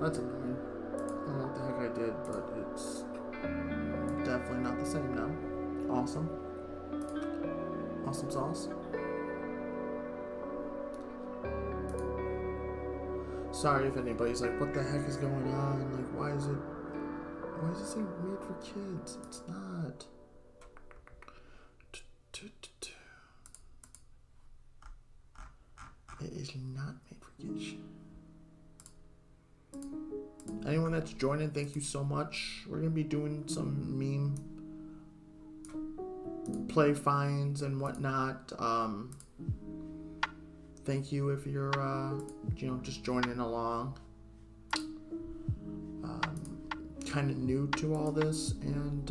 That's annoying. I don't know what the heck I did, but it's definitely not the same now. Awesome. Awesome sauce. Sorry if anybody's like, what the heck is going on? Like, why is it say made for kids? It's not. It is not made for kids. Anyone that's joining, thank you so much. We're gonna be doing some meme play finds and whatnot. Thank you if you're just joining along. Kind of new to all this, and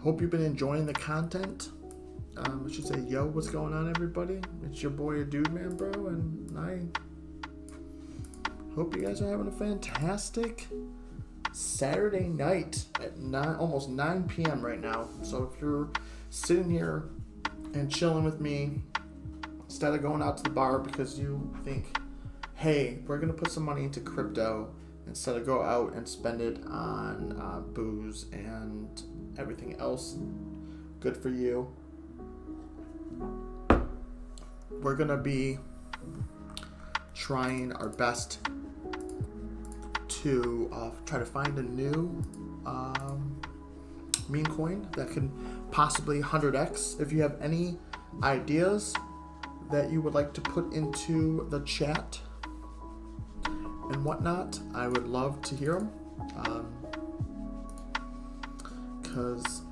hope you've been enjoying the content. I should say, yo, what's going on, everybody? It's your boy, Dude Man Bro, and I hope you guys are having a fantastic Saturday night at almost 9 p.m. right now. So if you're sitting here and chilling with me instead of going out to the bar because you think, hey, we're going to put some money into crypto instead of go out and spend it on booze and everything else good for you, we're going to be trying our best to try to find a new meme coin that can possibly 100x. If you have any ideas that you would like to put into the chat and whatnot, I would love to hear them, because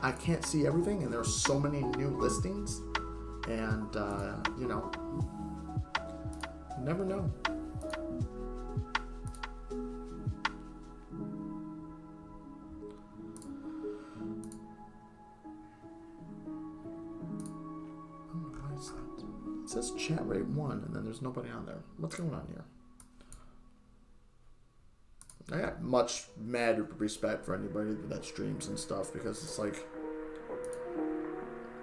I can't see everything and there's so many new listings, and you never know. It says chat rate 1 and then there's nobody on there. What's going on here? I got much mad respect for anybody that streams and stuff, because it's like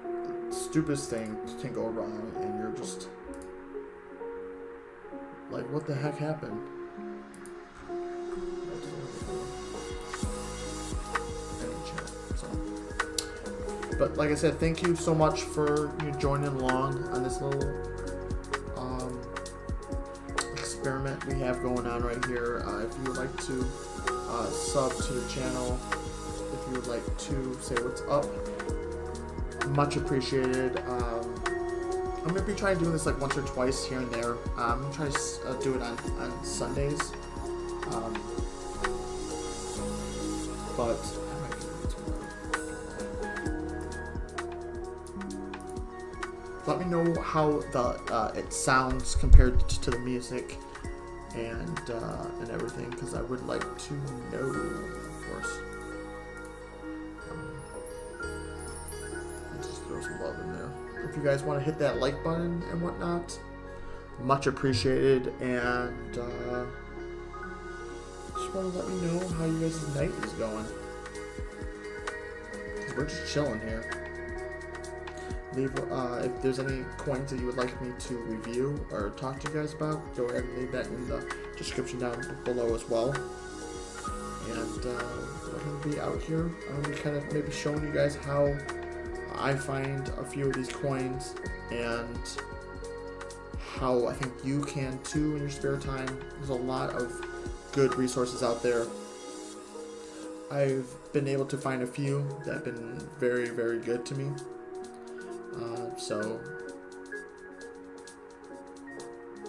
the stupidest thing can go wrong and you're just like, what the heck happened? But like I said, thank you so much for you joining along on this little experiment we have going on right here. If you would like to sub to the channel, if you would like to say what's up, much appreciated. I'm going to be trying doing this like once or twice here and there. I'm going to try to do it on Sundays. But let me know how it sounds compared to the music and everything, because I would like to know, of course. Just throw some love in there. If you guys want to hit that like button and whatnot, much appreciated. And just want to let me know how you guys' night is going, because we're just chilling here. Leave if there's any coins that you would like me to review or talk to you guys about, go ahead and leave that in the description down below as well. And we're going to be out here. I'm going to be kind of maybe showing you guys how I find a few of these coins and how I think you can too in your spare time. There's a lot of good resources out there. I've been able to find a few that have been very, very good to me. So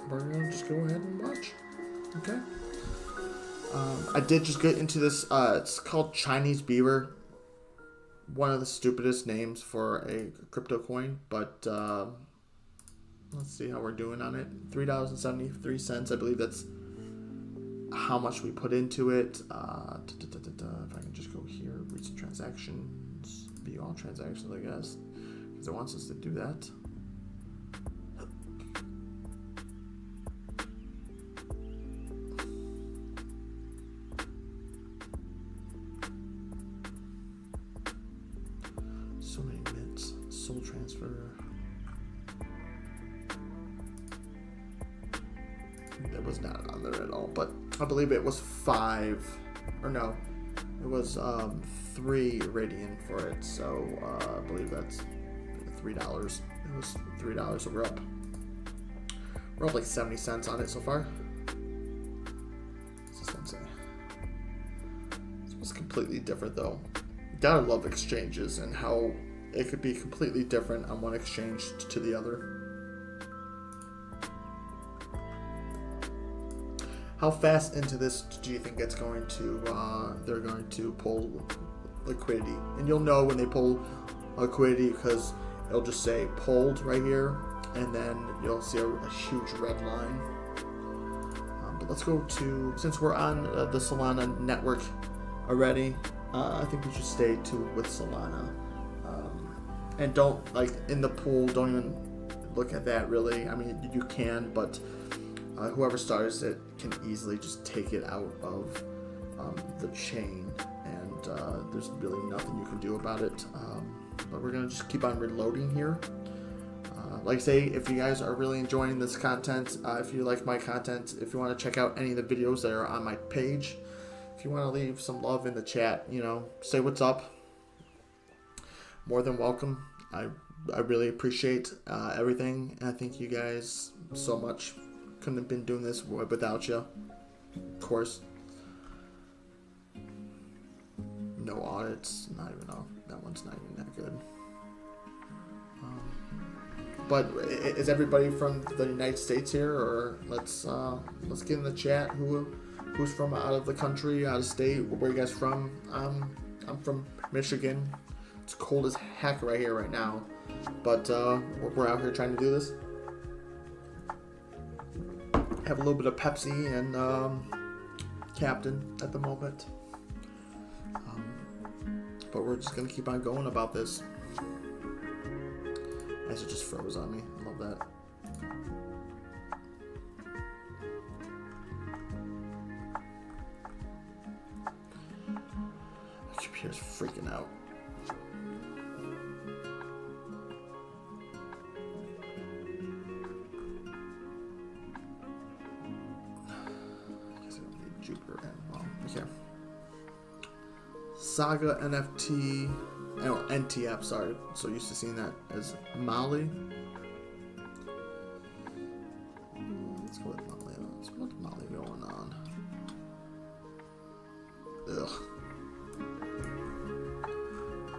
we're gonna just go ahead and watch. Okay. I did just get into this. It's called Chinese Beaver. One of the stupidest names for a crypto coin, but let's see how we're doing on it. $3.73. I believe that's how much we put into it. If I can just go here, recent transactions, view all transactions, I guess. Because it wants us to do that. So many mints. Soul transfer. That was not on there at all, but I believe it was 5, or no, it was 3 Radian for it. So I believe that's $3. It was $3. So we're up like 70 cents on it so far. What's this one say? This was completely different though. Gotta love exchanges and how it could be completely different on one exchange to the other. How fast into this do you think it's going to, they're going to pull liquidity? And you'll know when they pull liquidity because it'll just say pulled right here, and then you'll see a huge red line. But let's go to, since we're on the Solana network already, I think we should stay with Solana. And don't, like, in the pool, don't even look at that really. I mean, you can, but whoever starts it can easily just take it out of the chain, and there's really nothing you can do about it. But we're gonna just keep on reloading here. Like I say, if you guys are really enjoying this content, if you like my content, if you want to check out any of the videos that are on my page, if you want to leave some love in the chat, you know, say what's up, more than welcome. I really appreciate everything, and I thank you guys so much. Couldn't have been doing this without you, of course. No audits, not even, that one's not even that good. But is everybody from the United States here, or let's get in the chat who's from out of the country, out of state, where you guys from? I'm from Michigan. It's cold as heck right here right now, but we're out here trying to do this. Have a little bit of Pepsi and Captain at the moment, but we're just gonna keep on going about this. As it just froze on me. I love that. My computer's freaking out. Jupiter and okay. Saga NFT, oh, NTF, sorry. So used to seeing that as Molly. Let's go with Molly. What's Molly going on? Ugh.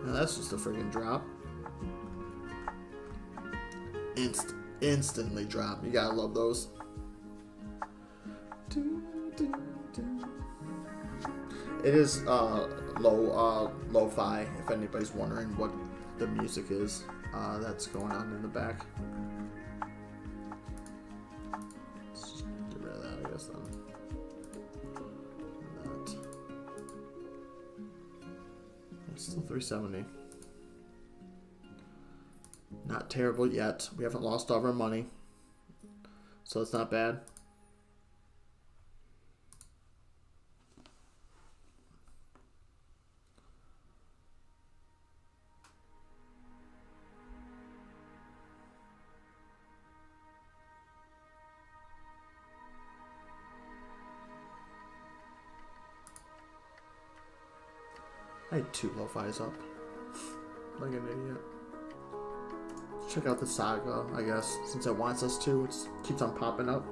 Now that's just a freaking drop. Instantly drop. You gotta love those. It is lo-fi, if anybody's wondering what the music is that's going on in the back. Let's just get rid of that, I guess, then. That. It's still 370. Not terrible yet. We haven't lost all of our money, so it's not bad. I had 2 lo-fis up. Like an idiot. Let's check out the Saga, I guess, since it wants us to. It keeps on popping up.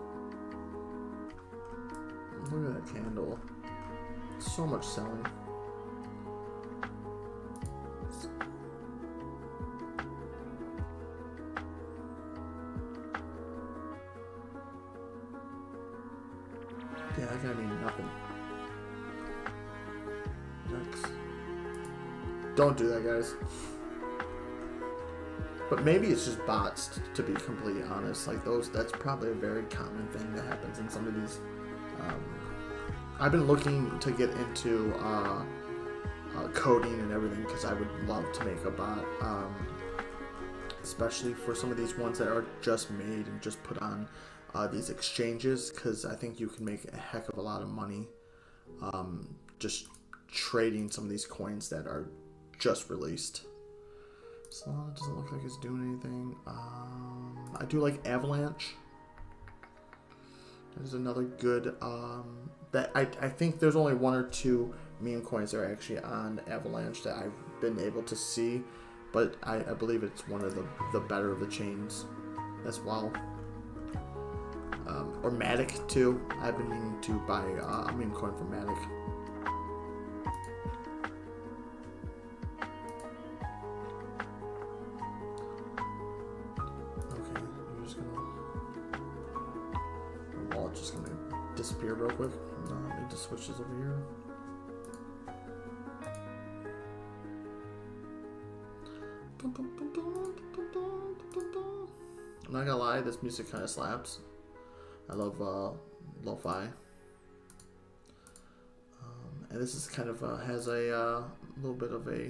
Look at that candle. So much selling. Yeah, that gotta mean nothing. Next. Don't do that, guys. But maybe it's just bots, to be completely honest. Like those, that's probably a very common thing that happens in some of these. I've been looking to get into coding and everything because I would love to make a bot, especially for some of these ones that are just made and just put on these exchanges, because I think you can make a heck of a lot of money just trading some of these coins that are just released. Solana doesn't look like it's doing anything. I do like Avalanche. There's another good that I think there's only 1 or 2 meme coins that are actually on Avalanche that I've been able to see, but I believe it's one of the better of the chains as well. Or Matic too. I've been meaning to buy a meme coin from Matic. Okay, I'm just gonna. The wallet's just gonna disappear real quick. I need to switch this over here. I'm not gonna lie, this music kind of slaps. I love lo-fi. And this is kind of has a little bit of a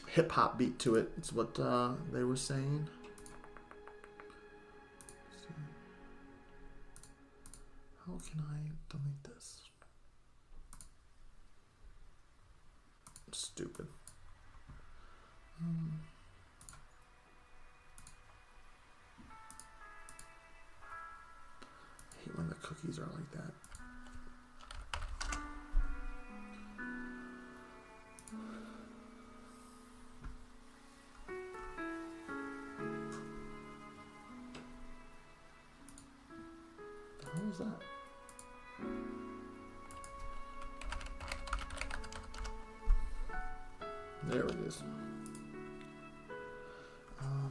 hip hop beat to it. It's what they were saying. How can I delete this? Stupid. I hate when the cookies are like that. What was that? There it is.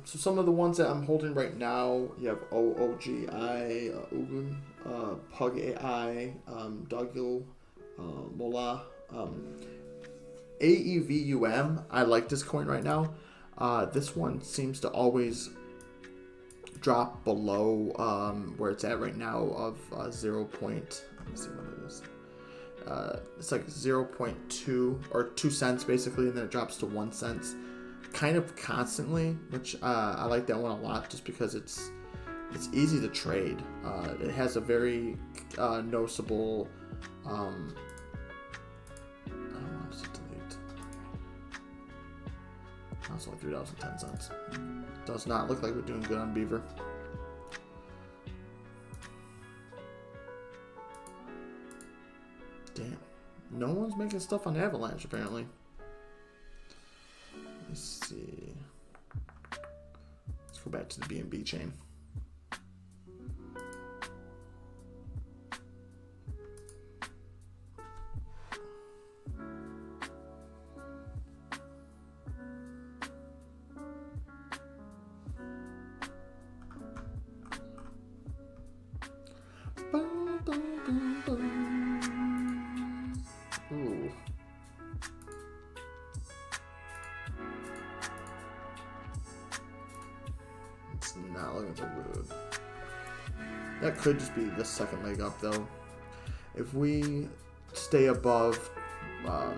So some of the ones that I'm holding right now, you have OOGI, Ugun, Pug AI, Doggle, Mola, AEVUM. I like this coin right now. This one seems to always drop below where it's at right now of 0. Let me see what it is. It's like 0.2 or 2 cents basically, and then it drops to 1 cent kind of constantly, which I like that one a lot just because it's easy to trade. It has a very noticeable I don't know, just delete. That's only $3.10. Does not look like we're doing good on Beaver. Damn. No one's making stuff on Avalanche, apparently. Let me see. Let's go back to the BNB chain. Ooh. It's not looking so good. That could just be the second leg up, though. If we stay above a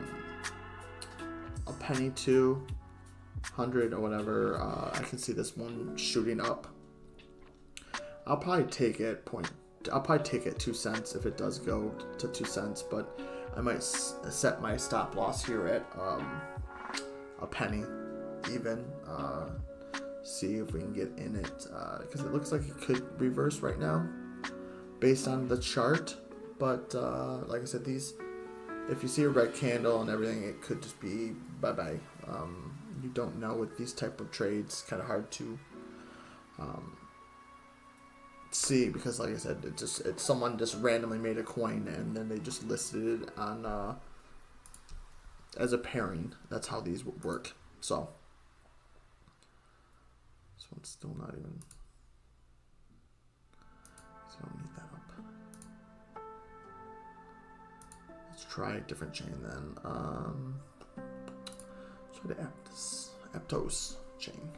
penny 200 or whatever, I can see this one shooting up. I'll probably take it 2 cents if it does go to 2 cents, but I might set my stop loss here at a penny even. See if we can get in it, because it looks like it could reverse right now based on the chart, but like I said, these, if you see a red candle and everything, it could just be bye-bye. You don't know with these type of trades, kind of hard to see, because like I said, it's someone just randomly made a coin and then they just listed it on as a pairing. That's how these work. So this one's still not even, so I don't need that up. Let's try a different chain then. Let's try the Aptos chain.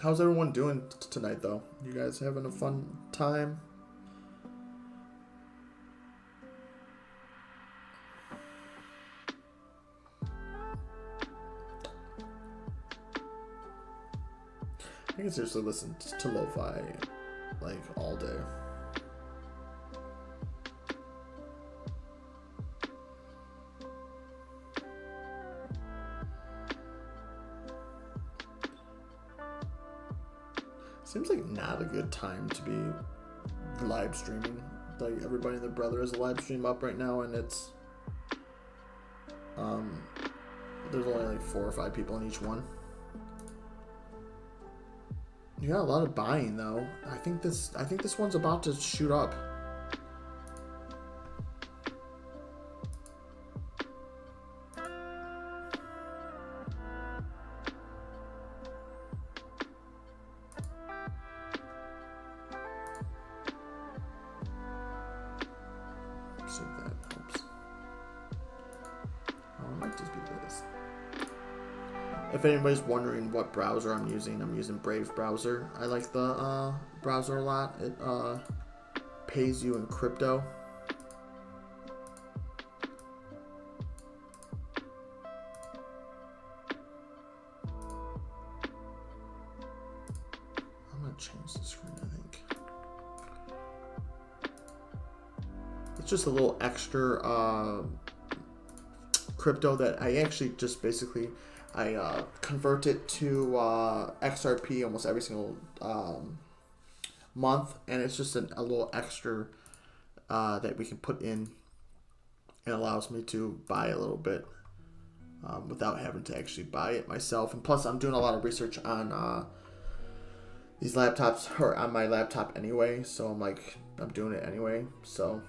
How's everyone doing tonight, though? You guys having a fun time? I can seriously listen to lo-fi like all day. Seems like not a good time to be live streaming. Like everybody and their brother has a live stream up right now, and it's there's only like 4 or 5 people in each one. You got a lot of buying though. I think this one's about to shoot up. See if that helps. Oh, it might just be this. If anybody's wondering what browser I'm using Brave browser. I like the browser a lot. It pays you in crypto. I'm gonna change the screen, I think. It's just a little extra crypto that I actually just basically convert it to XRP almost every single month, and it's just a little extra that we can put in. It allows me to buy a little bit without having to actually buy it myself. And plus, I'm doing a lot of research on these laptops, or on my laptop anyway, so I'm doing it anyway, so.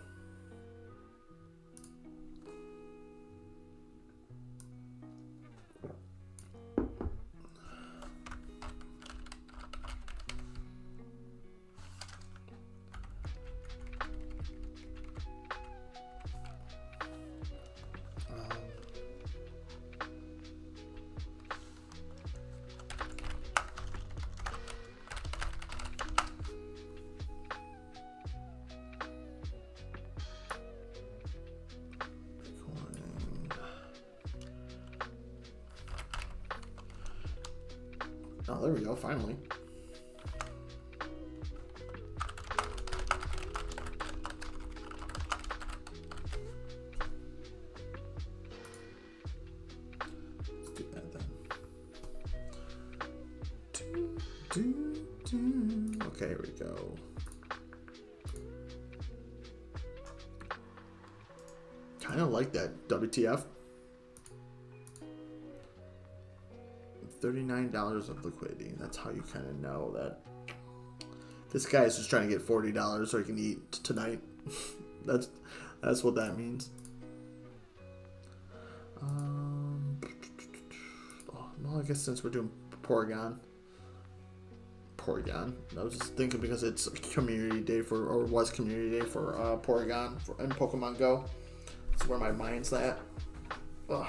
Oh, there we go, finally. Let's do that then. Okay, here we go. Kind of like that, WTF. $39 of liquidity. That's how you kind of know that this guy is just trying to get $40 so he can eat tonight. that's what that means. Well, I guess since we're doing Porygon, I was just thinking because it's community day was community day for Porygon and Pokemon Go. That's where my mind's at. Ugh.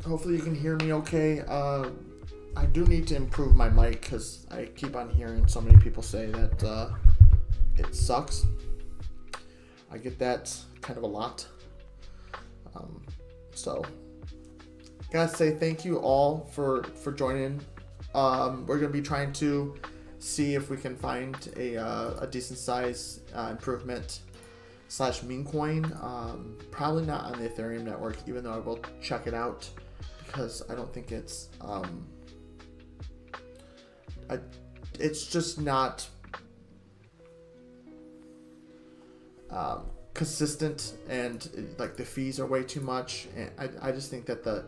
Hopefully you can hear me okay. I do need to improve my mic because I keep on hearing so many people say that it sucks. I get that kind of a lot. So, gotta say thank you all for joining. We're gonna be trying to see if we can find a decent size improvement / meme coin. Probably not on the Ethereum network, even though I will check it out. Because I don't think it's it's just not consistent, and like the fees are way too much, and I just think that the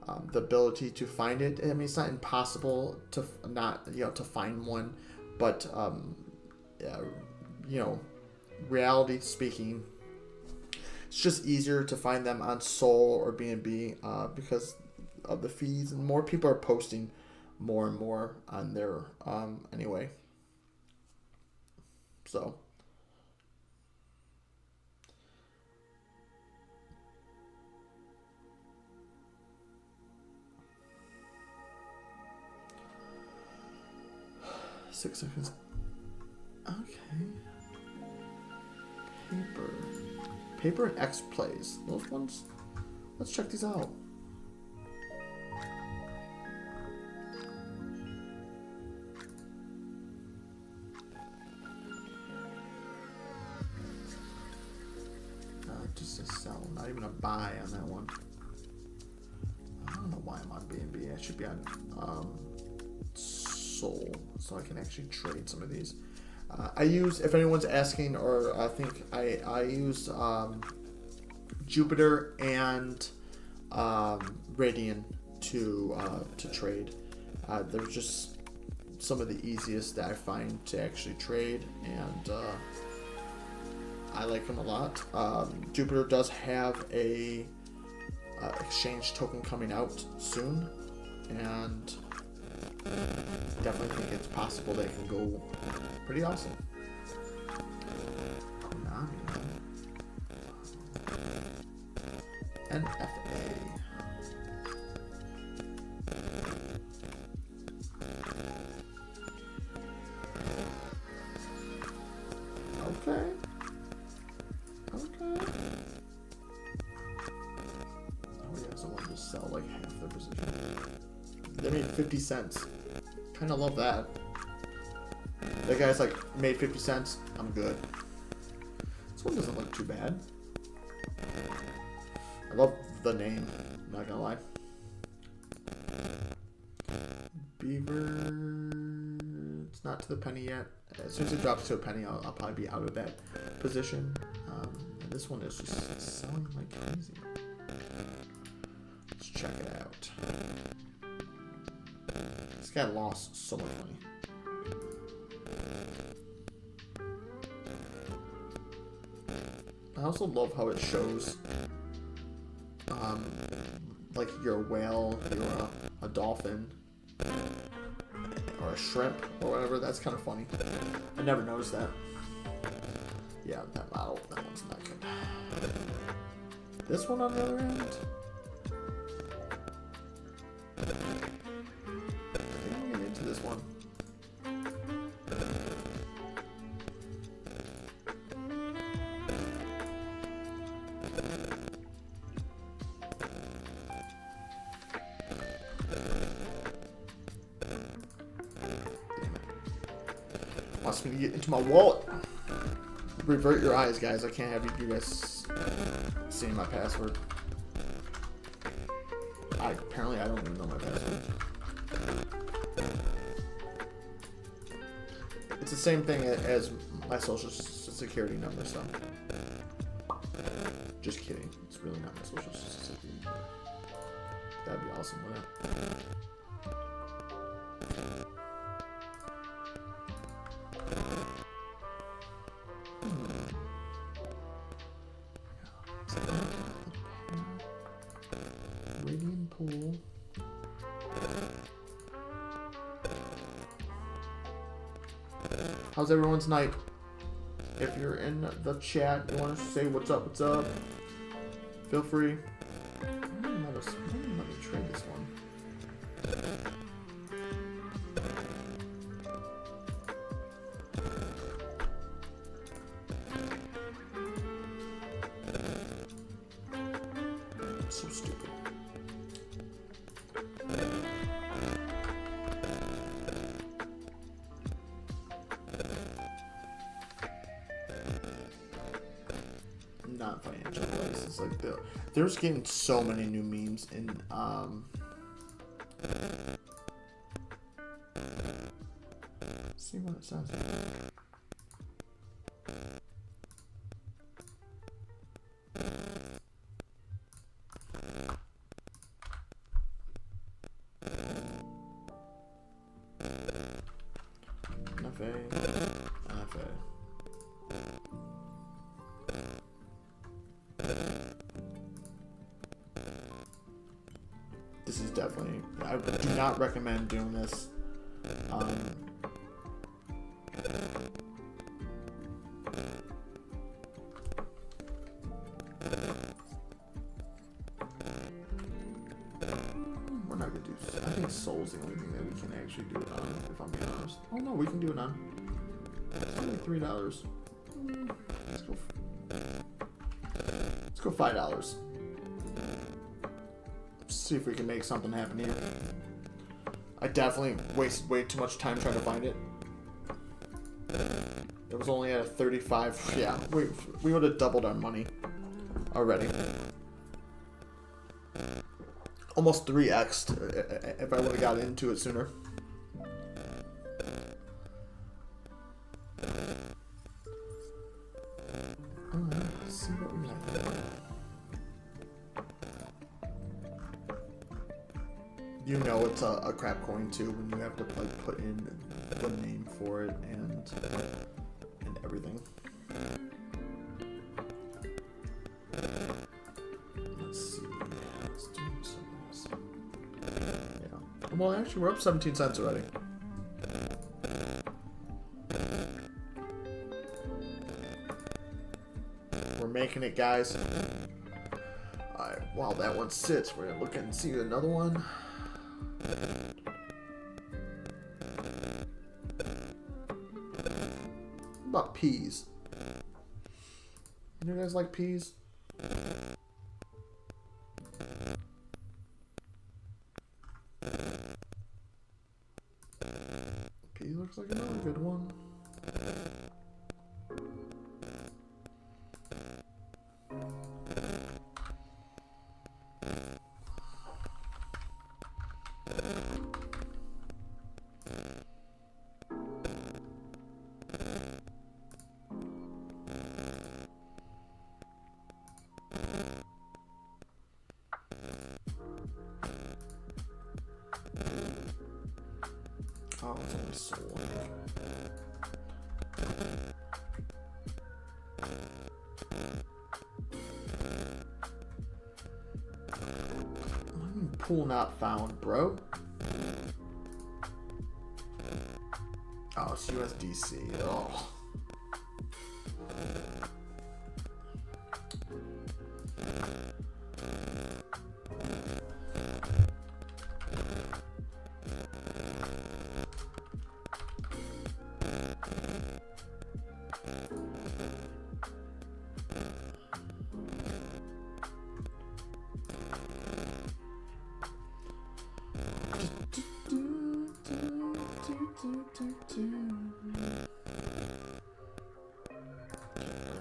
ability to find it, I mean, it's not impossible to to find one, but reality speaking, it's just easier to find them on Sol or BNB because of the fees, and more people are posting more and more on there anyway. So $6 seconds. Okay. Paper and X plays. Those ones. Let's check these out. Just a sell, not even a buy on that one. I don't know why I'm on BNB. I should be on soul so I can actually trade some of these. I use, if anyone's asking, or I think I use Jupiter and Radiant to trade. They're just some of the easiest that I find to actually trade, and I like them a lot. Jupiter does have a exchange token coming out soon, and definitely think it's possible they can go pretty awesome. NFA. Okay. Okay. Oh yeah, someone just sell like half their position. They made 50 cents. Kinda love that. That guy's like, made 50 cents, I'm good. This one doesn't look too bad. I love the name, I'm not gonna lie. Beaver, it's not to the penny yet. As soon as it drops to a penny, I'll probably be out of that position. And this one is just selling like crazy. Let's check it out. This guy lost so much money. I also love how it shows, like you're a whale, you're a dolphin, or a shrimp, or whatever. That's kind of funny. I never noticed that. Yeah, that one's not good. This one on the other end. I think I'm getting into this one. Wants me to get into my wallet. Revert your eyes, guys. I can't have you guys seeing my password. Apparently I don't even know my password. It's the same thing as my social security number, so. Just kidding. It's really not my social security number. That'd be awesome, wouldn't it? Radiant pool. How's everyone's night? If you're in the chat, you want to say what's up, feel free. Let me trade this one. So stupid. Not financial advice. It's like there's getting so many new memes in see what it says. NFA. This is definitely, I do not recommend doing this. We're not gonna do, I think Soul's the only thing that we can actually do it on, if I'm being honest. Oh no, we can do it on. It's only $3. Let's go $5. See if we can make something happen here. I definitely wasted way too much time trying to find it. It was only at a 35. Yeah, we would have doubled our money already. Almost 3x'd if I would have got into it sooner. see what we have. You know it's a crap coin too when you have to like put in the name for it and everything. Let's see. Let's do something else. Yeah. Well, actually, we're up 17 cents already. We're making it, guys. Alright, while that one sits, we're gonna look and see another one. What about peas? You guys like peas? Pea looks like another good one. Oh, it's only sold. Pool not found, bro. Oh, it's USDC. Oh.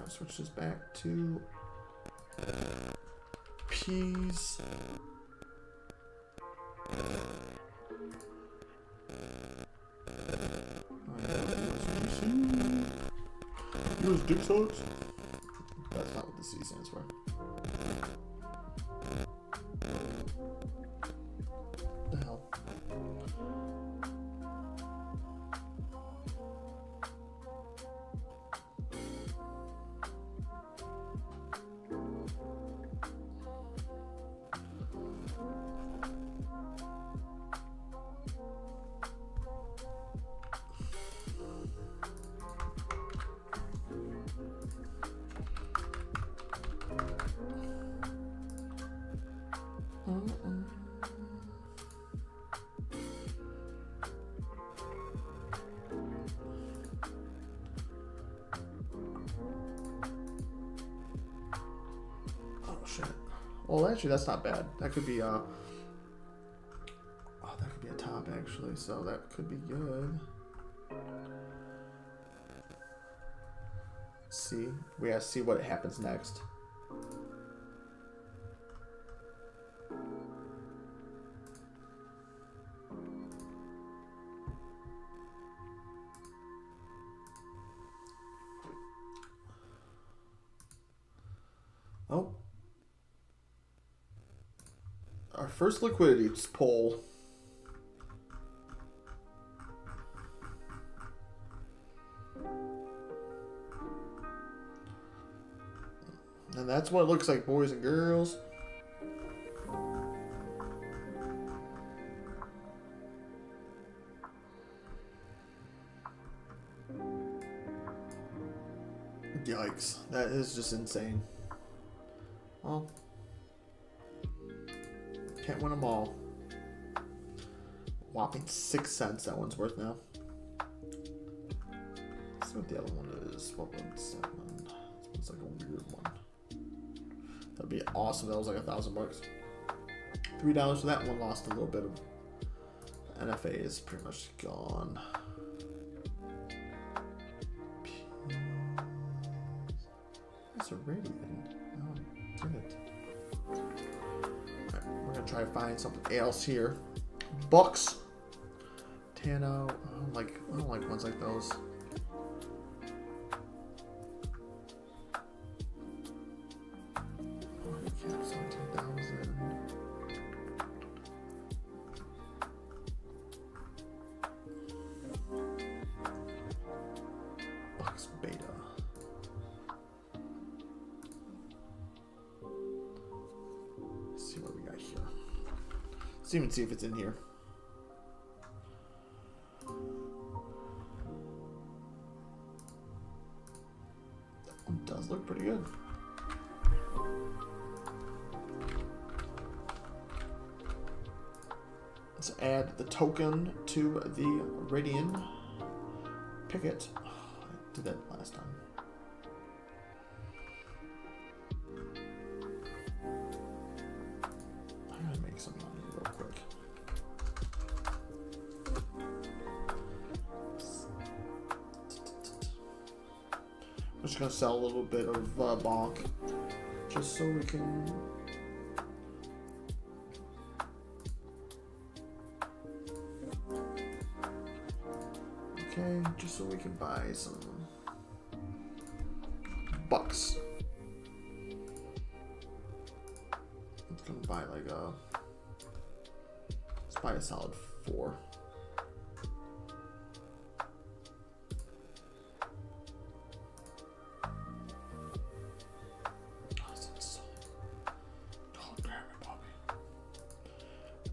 Switch this back to peas. Use dick sucks. That's not what the C stands for. What the hell? Oh shit. Well, actually, that's not bad. That could be oh, that could be a top actually. So that could be good. Let's see, we gotta see what happens next. Oh. Our first liquidity poll. And that's what it looks like, boys and girls. Yikes. That is just insane. Well, can't win them all. Whopping 6 cents that one's worth now. Let's see what the other one is. What one's that one? This one's like a weird one. That'd be awesome. That was like $1,000. $3 for that one. Lost a little bit of. NFA is pretty much gone. It's a radiant. Oh, damn it. Alright, we're gonna try to find something else here. Bucks. Tano. I don't like ones like those. Cap 17,000. Box beta. Let's see what we got here. Let's even see if it's in here. That one does look pretty good. Let's add the token to the Radian Picket. Oh, I did that last time. I gotta make some money real quick. I'm just gonna sell a little bit of bonk, just so we can. Okay, just so we can buy some bucks. It's gonna buy like a. Let's buy a solid 4.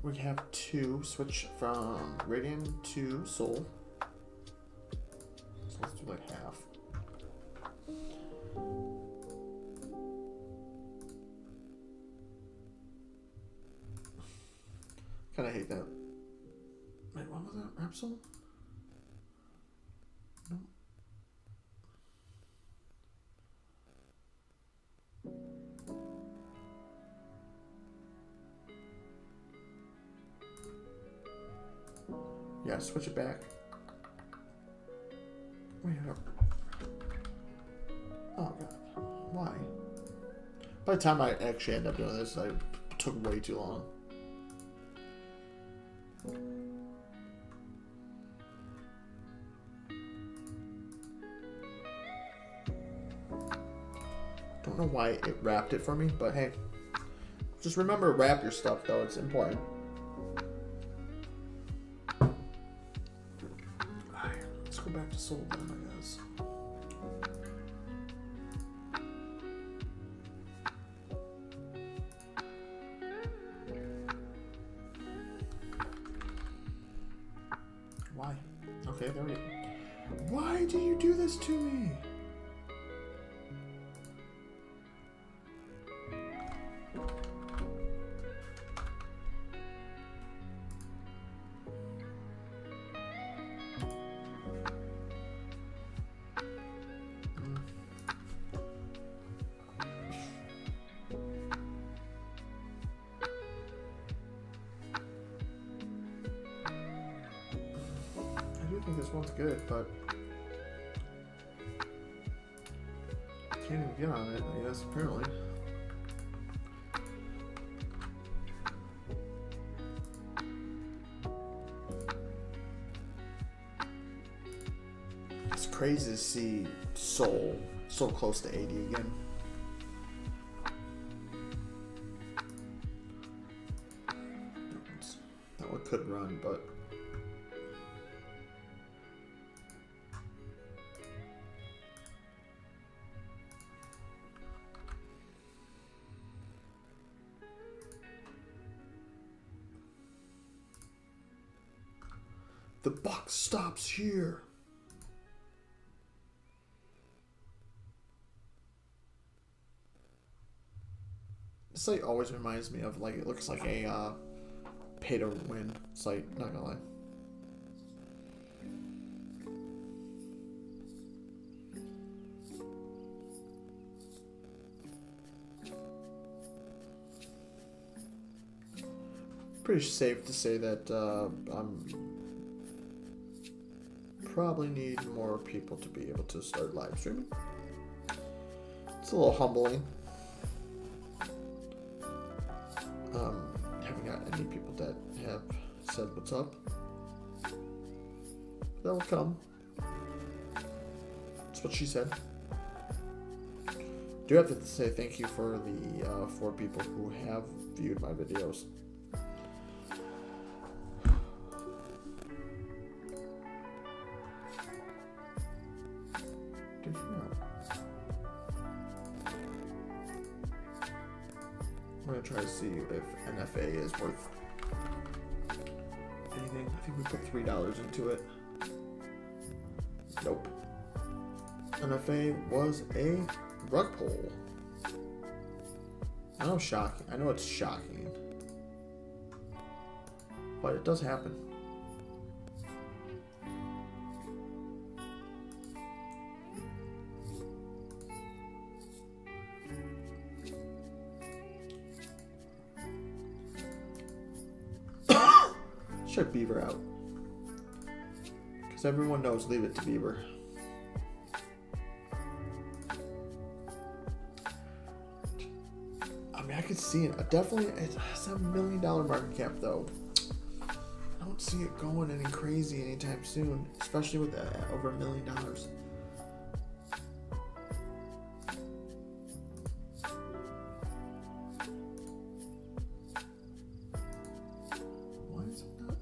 We have 2 switch from Radiant to Soul. So let's do like half. Kinda hate that. Wait, what was that? Rapsol? No. Yeah, switch it back. Wait up. Oh god. Why? By the time I actually end up doing this, I took way too long. Don't know why it wrapped it for me, but hey. Just remember to wrap your stuff though, it's important. Let's go back to Soul then, I guess. Why? Okay, there we go. Why do you do this to me? I think this one's good, but can't even get on it, I guess, apparently. It's crazy to see Soul so close to 80 again. That one could run, but the buck stops here. This site always reminds me of, like, it looks like a pay to win site, not gonna lie. Pretty safe to say that I'm probably need more people to be able to start live streaming. It's a little humbling. Haven't got any people that have said what's up. That will come. That's what she said. Do have to say thank you for the 4 people who have viewed my videos. Did you know? I'm gonna try to see if NFA is worth anything. I think we put $3 into it. Nope. NFA was a rug pull. I know, shocking. I know it's shocking, but it does happen. Check Beaver out, because everyone knows leave it to Beaver. I mean, I could see it. Definitely, it's a $7 million market cap, though. I don't see it going any crazy anytime soon, especially with over $1 million. Why is it not?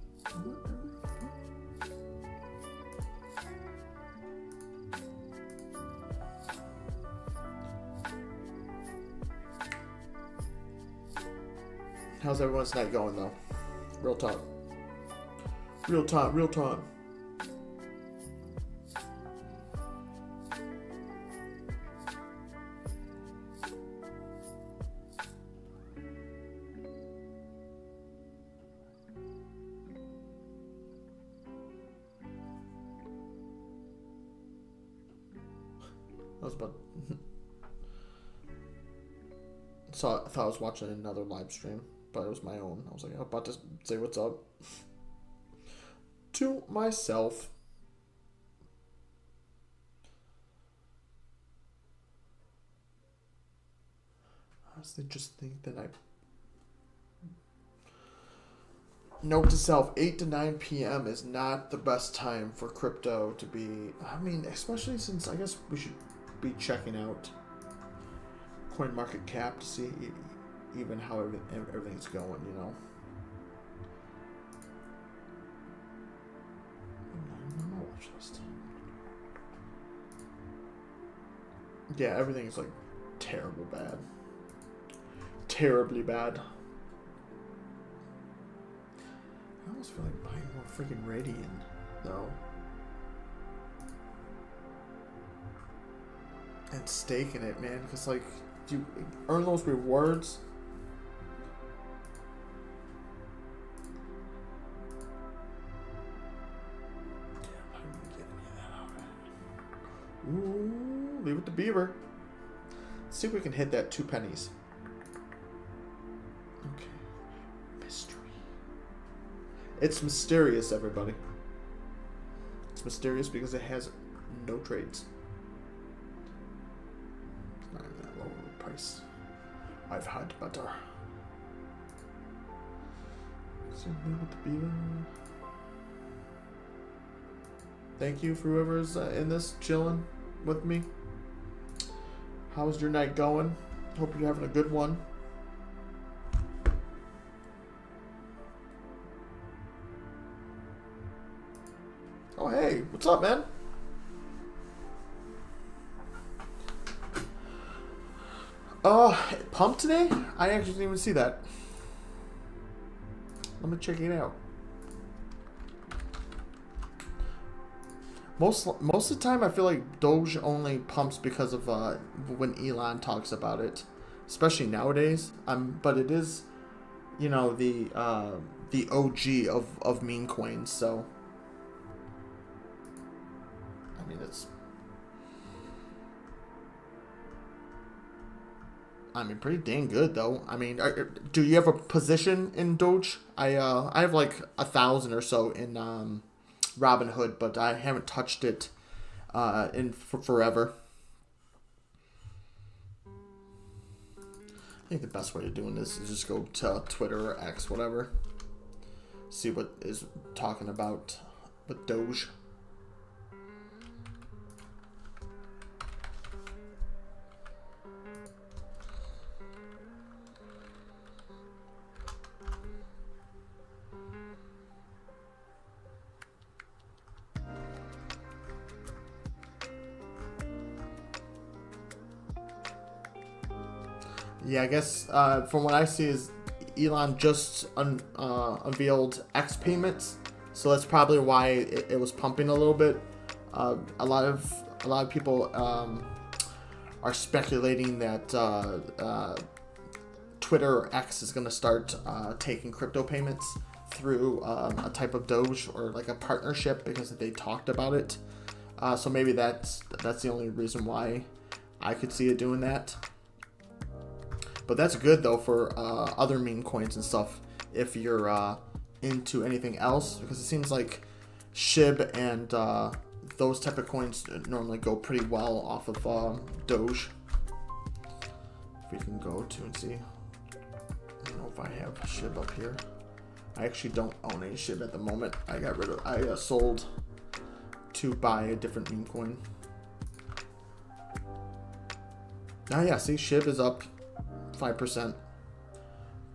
How's everyone's night going, though? Real talk. Real time, real time. I was about... I thought I was watching another live stream, but it was my own. I was like, I'm about to say what's up to myself. Honestly, just think that note to self, 8 to 9 p.m. is not the best time for crypto to be. I mean, especially since I guess we should be checking out CoinMarketCap to see even how everything's going, you know. Yeah, everything's like terrible bad. Terribly bad. I almost feel like buying more freaking Radian, though. And staking it, man, because like you earn those rewards. Damn, how do we get any of that out? Ooh, leave it to Beaver. Let's see if we can hit that 2 pennies. Okay. Mystery. It's mysterious, everybody. It's mysterious because it has no trades. It's not even that low of a price. I've had better. So leave it to Beaver. Thank you for whoever's in this chilling with me. How's your night going? Hope you're having a good one. Oh, hey, what's up, man? Pump today? I actually didn't even see that. Let me check it out. Most of the time, I feel like Doge only pumps because of when Elon talks about it, especially nowadays. But it is, you know, the OG of meme coins. So, I mean, it's, pretty dang good though. I mean, do you have a position in Doge? I have like 1,000 or so in Robinhood, but I haven't touched it for forever. I think the best way of doing this is just go to Twitter or X, whatever. See what is talking about with Doge. Yeah, I guess from what I see is Elon just unveiled X payments, so that's probably why it was pumping a little bit. A lot of people are speculating that Twitter or X is going to start taking crypto payments through a type of Doge or like a partnership because they talked about it. So maybe that's the only reason why I could see it doing that. But that's good though for other meme coins and stuff if you're into anything else, because it seems like SHIB and those type of coins normally go pretty well off of Doge. If we can go to and see. I don't know if I have SHIB up here. I actually don't own any SHIB at the moment. I sold to buy a different meme coin. Oh yeah, see, SHIB is up 5%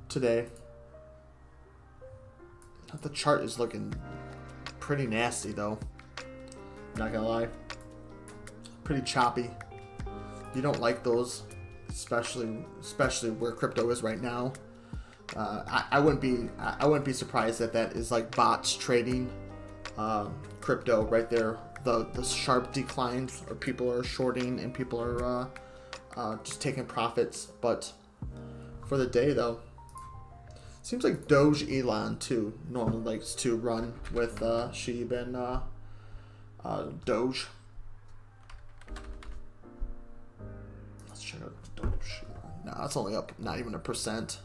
today. The chart is looking pretty nasty though. Not gonna lie. Pretty choppy. You don't like those, especially where crypto is right now. I wouldn't be surprised that is like bots trading crypto right there. The sharp declines, or people are shorting and people are just taking profits. But for the day though, seems like Doge Elon too normally likes to run with SHIB and Doge. Let's check out Doge. No, it's only up not even 1%.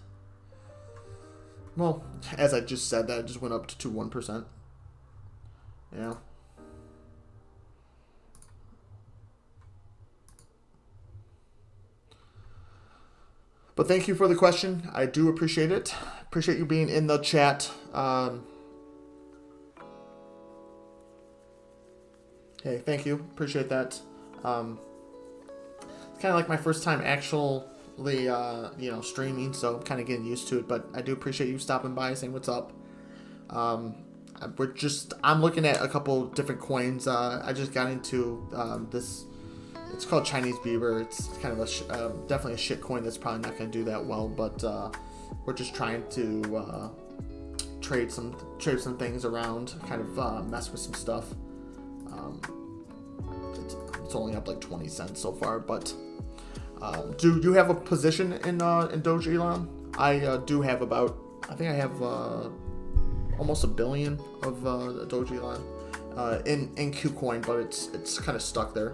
Well, as I just said, that just went up to 1%. Yeah. But thank you for the question. I do appreciate it. Appreciate you being in the chat. Hey, thank you. Appreciate that. It's kind of like my first time actually, streaming, so I'm kind of getting used to it. But I do appreciate you stopping by, saying what's up. I'm looking at a couple different coins. I just got into this. It's called Chinese Beaver. It's kind of definitely a shit coin that's probably not going to do that well. But we're just trying to trade some things around, kind of mess with some stuff. It's only up like 20 cents so far, but do you have a position in Doge, Elon? I do have I think I have almost $1 billion of Doge, Elon in KuCoin, but it's kind of stuck there.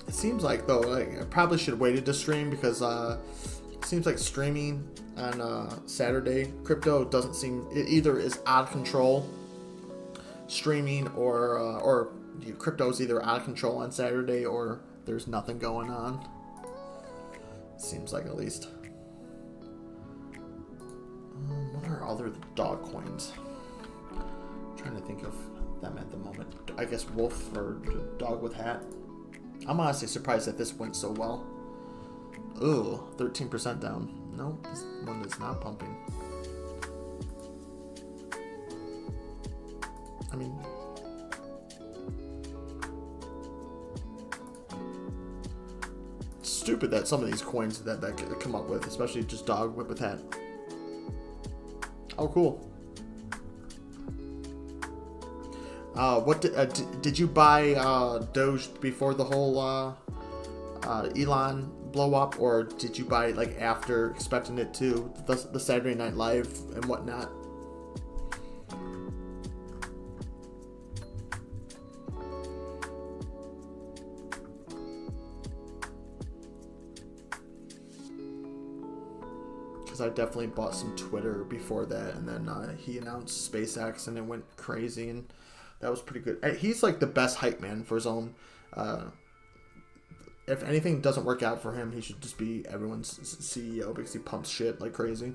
It seems like though, like, I probably should have waited to stream, because it seems like streaming on Saturday crypto doesn't seem, it either is out of control streaming or crypto is either out of control on Saturday or there's nothing going on. Seems like, at least. What are other dog coins? I'm trying to think of them at the moment. I guess wolf or dog with hat. I'm honestly surprised that this went so well. Ooh, 13% down. No, this one is not pumping. I mean, it's stupid that some of these coins that come up with, especially just dog with hat. Oh, cool. What did you buy Doge before the whole Elon blow up, or did you buy it like after, expecting it to the Saturday Night Live and whatnot? Because I definitely bought some Twitter before that, and then he announced SpaceX and it went crazy, and that was pretty good. He's like the best hype man for his own. If anything doesn't work out for him, he should just be everyone's CEO, because he pumps shit like crazy.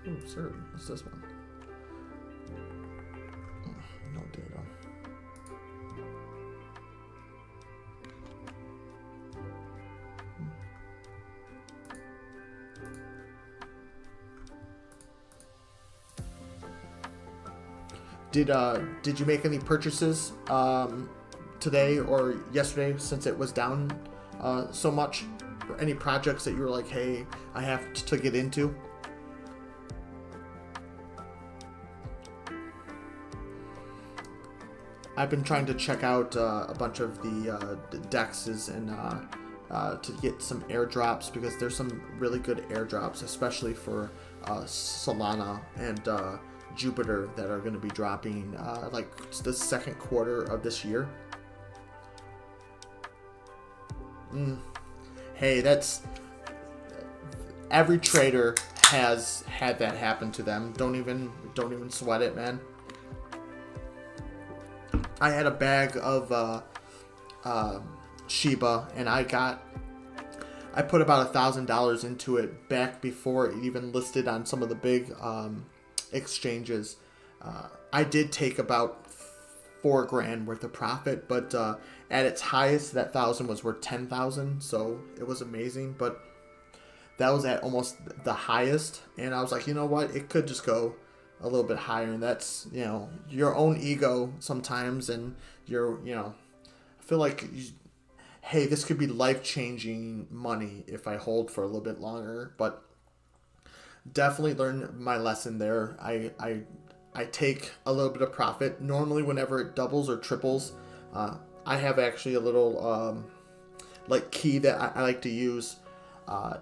Oh, sir, what's this one? No data. Did you make any purchases today or yesterday since it was down so much? Or any projects that you were like, hey, I have to get into? I've been trying to check out a bunch of the dexes and to get some airdrops, because there's some really good airdrops, especially for Solana and Jupiter, that are going to be dropping like the second quarter of this year. Hey, that's every trader has had that happen to them. Don't even sweat it, man. I had a bag of Shiba, and I put about $1,000 into it back before it even listed on some of the big exchanges. I did take about $4,000 worth of profit, but at its highest, that 1,000 was worth 10,000, so it was amazing. But that was at almost the highest, and I was like, you know what? It could just go a little bit higher, and that's, you know, your own ego sometimes, and I feel like, hey, this could be life-changing money if I hold for a little bit longer. But definitely learned my lesson there. I take a little bit of profit normally whenever it doubles or triples. I have actually a little like key that I like to use.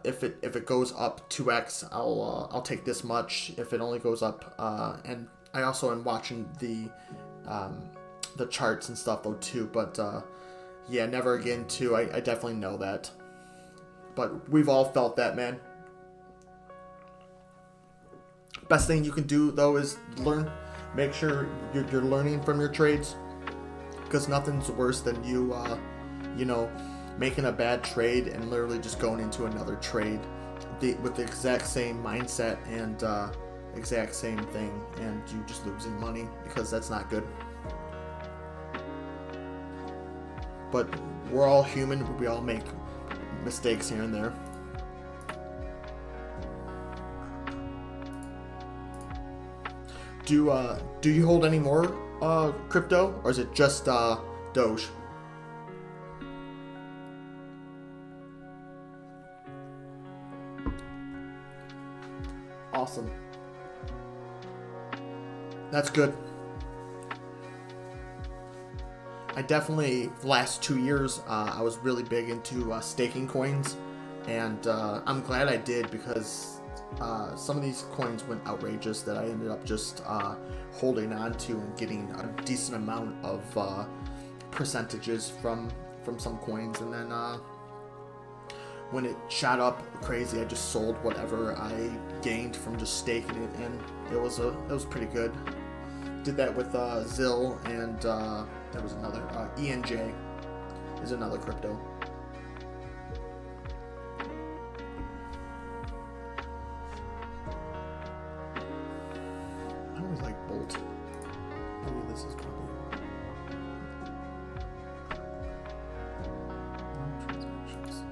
If it goes up 2x, I'll take this much. If it only goes up, and I also am watching the charts and stuff though too. But yeah, never again too. I definitely know that. But we've all felt that, man. Best thing you can do though is learn. Make sure you're learning from your trades, because nothing's worse than you making a bad trade and literally just going into another trade with the exact same mindset and exact same thing, and you just losing money, because that's not good. But we're all human. We all make mistakes here and there. Do you hold any more crypto, or is it just Doge? Awesome. That's good. I definitely, the last 2 years, I was really big into staking coins, and I'm glad I did, because some of these coins went outrageous that I ended up just holding on to and getting a decent amount of percentages from some coins, and then when it shot up crazy, I just sold whatever I gained from just staking it, and it was pretty good. Did that with Zill, and there was another ENJ is another crypto. I always like Bolt. Maybe this is probably no transactions.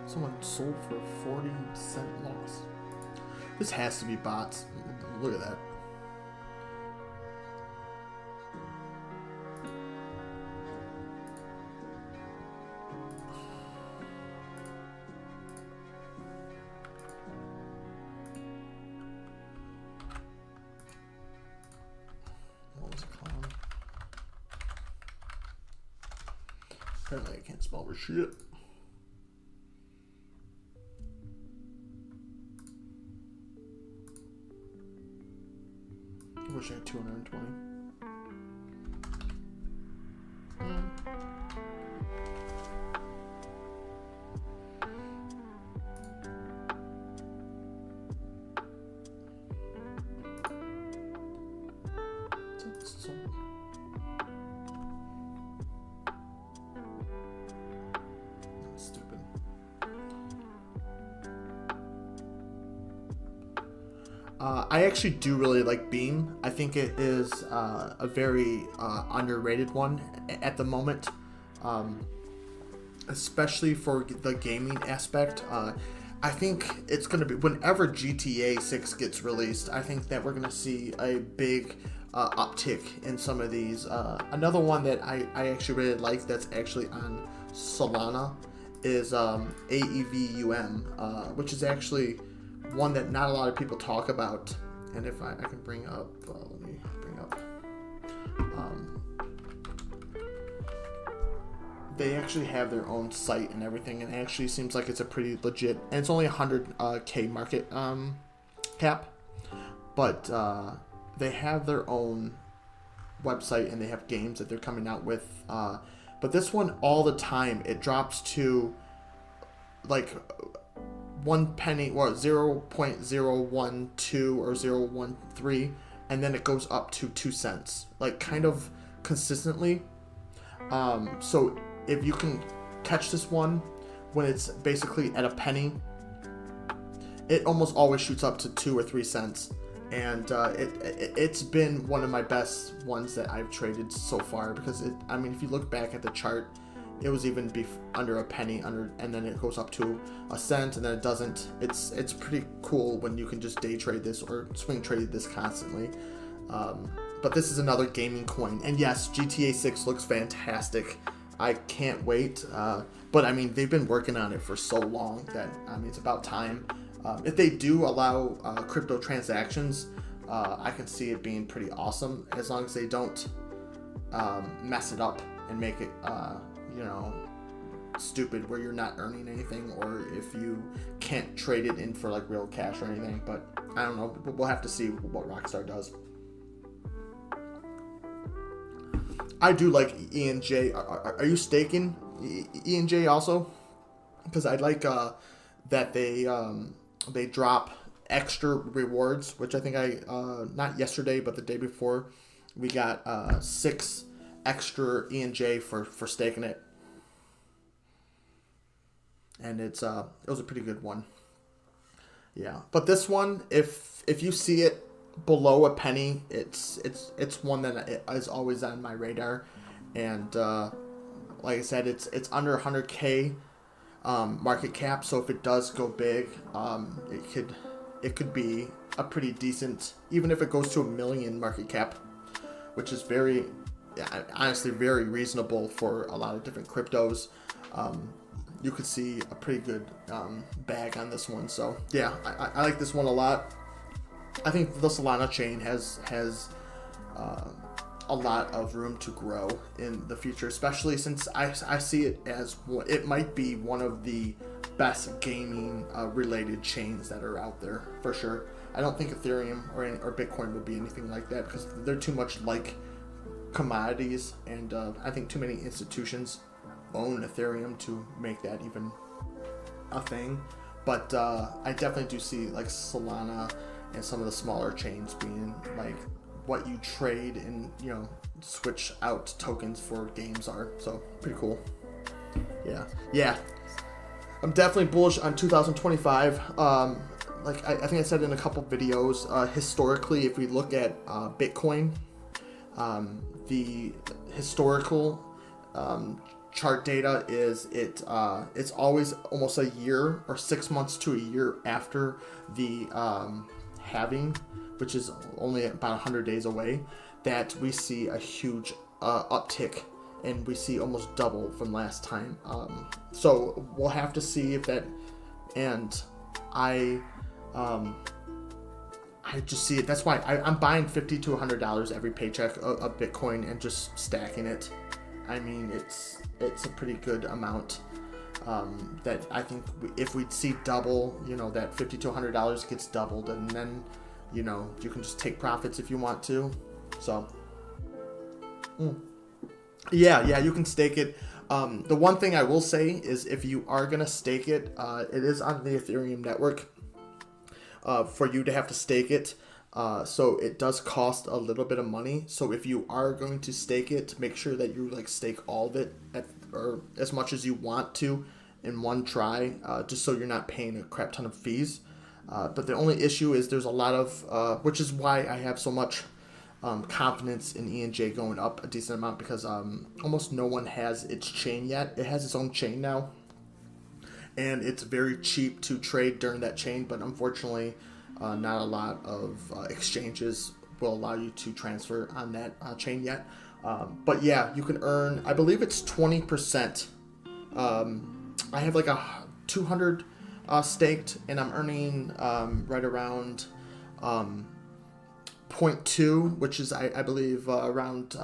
Someone sold for a 40% loss. This has to be bots. Look at that. What was it called? Apparently I can't spell for shit. I wish I had 220. Stupid. I actually do really like Beam. I think it is a very underrated one at the moment, especially for the gaming aspect. I think it's going to be, whenever GTA 6 gets released, I think that we're going to see a big uptick in some of these. Another one that I actually really like that's actually on Solana is AEVUM, which is actually one that not a lot of people talk about. And if I can bring up, let me bring up, they actually have their own site and everything, and it actually seems like it's a pretty legit, and it's only 100K market cap, but they have their own website and they have games that they're coming out with, but this one all the time it drops to like 1 penny or 0.012 or 0.013, and then it goes up to 2 cents, like kind of consistently. So if you can catch this one when it's basically at a penny, it almost always shoots up to 2 or 3 cents, and it's been one of my best ones that I've traded so far, because I mean, if you look back at the chart, it was even under a penny, and then it goes up to a cent, and then it doesn't. It's pretty cool when you can just day trade this or swing trade this constantly. But this is another gaming coin, and yes, GTA 6 looks fantastic. I can't wait. But I mean, they've been working on it for so long that I mean, it's about time. If they do allow crypto transactions, I can see it being pretty awesome, as long as they don't mess it up and make it stupid where you're not earning anything, or if you can't trade it in for like real cash or anything. But I don't know, we'll have to see what Rockstar does. I do like ENJ. Are you staking ENJ also? Because I like that they drop extra rewards, which I think not yesterday but the day before we got 6 extra ENJ for staking it, and it was a pretty good one. Yeah, but this one, if you see it below a penny, it's one that is always on my radar, and like I said, it's under 100K market cap, so if it does go big, it could be a pretty decent, even if it goes to 1 million market cap, which is honestly very reasonable for a lot of different cryptos. You could see a pretty good bag on this one. So yeah, I like this one a lot. I think the Solana chain has a lot of room to grow in the future, especially since I see it as it might be one of the best gaming related chains that are out there for sure. I don't think Ethereum or Bitcoin would be anything like that, because they're too much like commodities, and I think too many institutions own Ethereum to make that even a thing. But I definitely do see like Solana and some of the smaller chains being like what you trade and switch out tokens for games are. So pretty cool. Yeah, I'm definitely bullish on 2025. Like I think I said in a couple videos, historically, if we look at Bitcoin, the historical chart data is it's always almost a year or 6 months to a year after the halving, which is only about 100 days away, that we see a huge uptick, and we see almost double from last time. So we'll have to see if that, and I just see it. That's why I'm buying $50 to $100 every paycheck of Bitcoin and just stacking it. I mean, it's a pretty good amount that I think if we'd see double, that $50 to $100 gets doubled, and then you can just take profits if you want to. So yeah, you can stake it. The one thing I will say is, if you are gonna stake it, it is on the Ethereum network for you to have to stake it. So it does cost a little bit of money. So if you are going to stake it, make sure that you stake all of it or as much as you want to in one try, just so you're not paying a crap ton of fees. But the only issue is there's a lot of, which is why I have so much confidence in ENJ going up a decent amount, because almost no one has its chain yet. It has its own chain now, and it's very cheap to trade during that chain, but unfortunately not a lot of exchanges will allow you to transfer on that chain yet. But yeah, you can earn, I believe it's 20%. I have like a 200 staked, and I'm earning right around 0.2, which is I believe around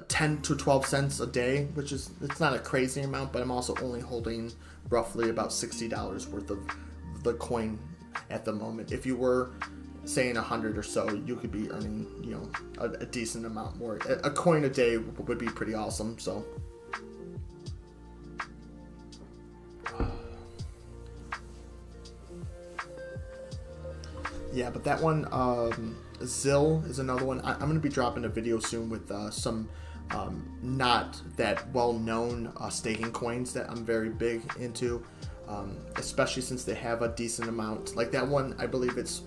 10 to 12 cents a day, which is, it's not a crazy amount, but I'm also only holding roughly about $60 worth of the coin at the moment. If you were saying 100 or so, you could be earning, you know, a decent amount more. A coin a day would be pretty awesome. So yeah, but that one, Zill is another one. I'm going to be dropping a video soon with some not that well-known staking coins that I'm very big into, especially since they have a decent amount. Like that one, I believe it's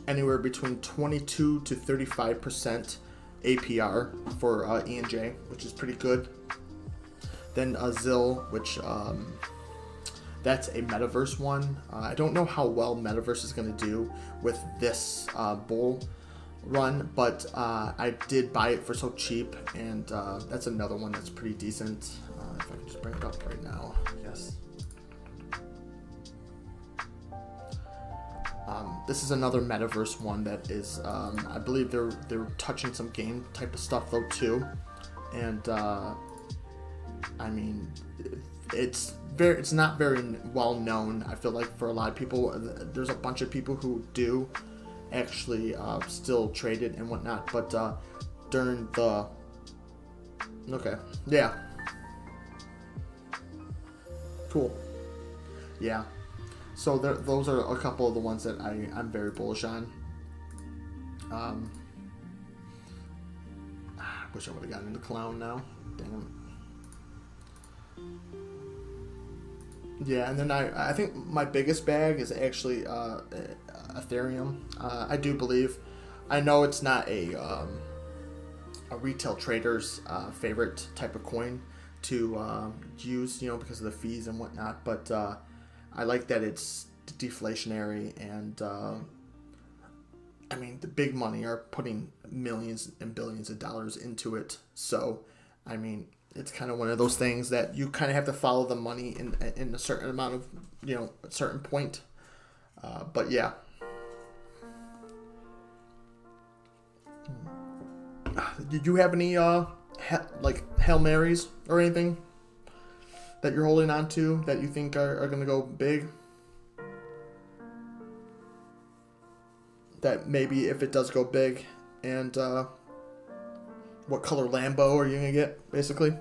anywhere between 22 to 35% APR for ENJ, which is pretty good. Then Zill, which that's a Metaverse one. I don't know how well Metaverse is going to do with this bull run, but I did buy it for so cheap, and that's another one that's pretty decent. If I can just bring it up right now, yes. This is another Metaverse one that is, I believe they're touching some game type of stuff though too, and I mean, it's not very well known. I feel like for a lot of people, there's a bunch of people who do actually still trade it and whatnot, but during the cool, yeah. So those are a couple of the ones that I'm very bullish on. I wish I would have gotten into Clown now. Damn. Yeah, and then I think my biggest bag is actually Ethereum. I do believe, I know it's not a retail trader's favorite type of coin to use, you know, because of the fees and whatnot, but I like that it's deflationary, and I mean, the big money are putting millions and billions of dollars into it. So, I mean, it's kind of one of those things that you kind of have to follow the money in a certain amount of, you know, a certain point. But yeah. Did you have any like Hail Marys or anything that you're holding on to that you think are going to go big? That maybe if it does go big, and what color Lambo are you going to get, basically?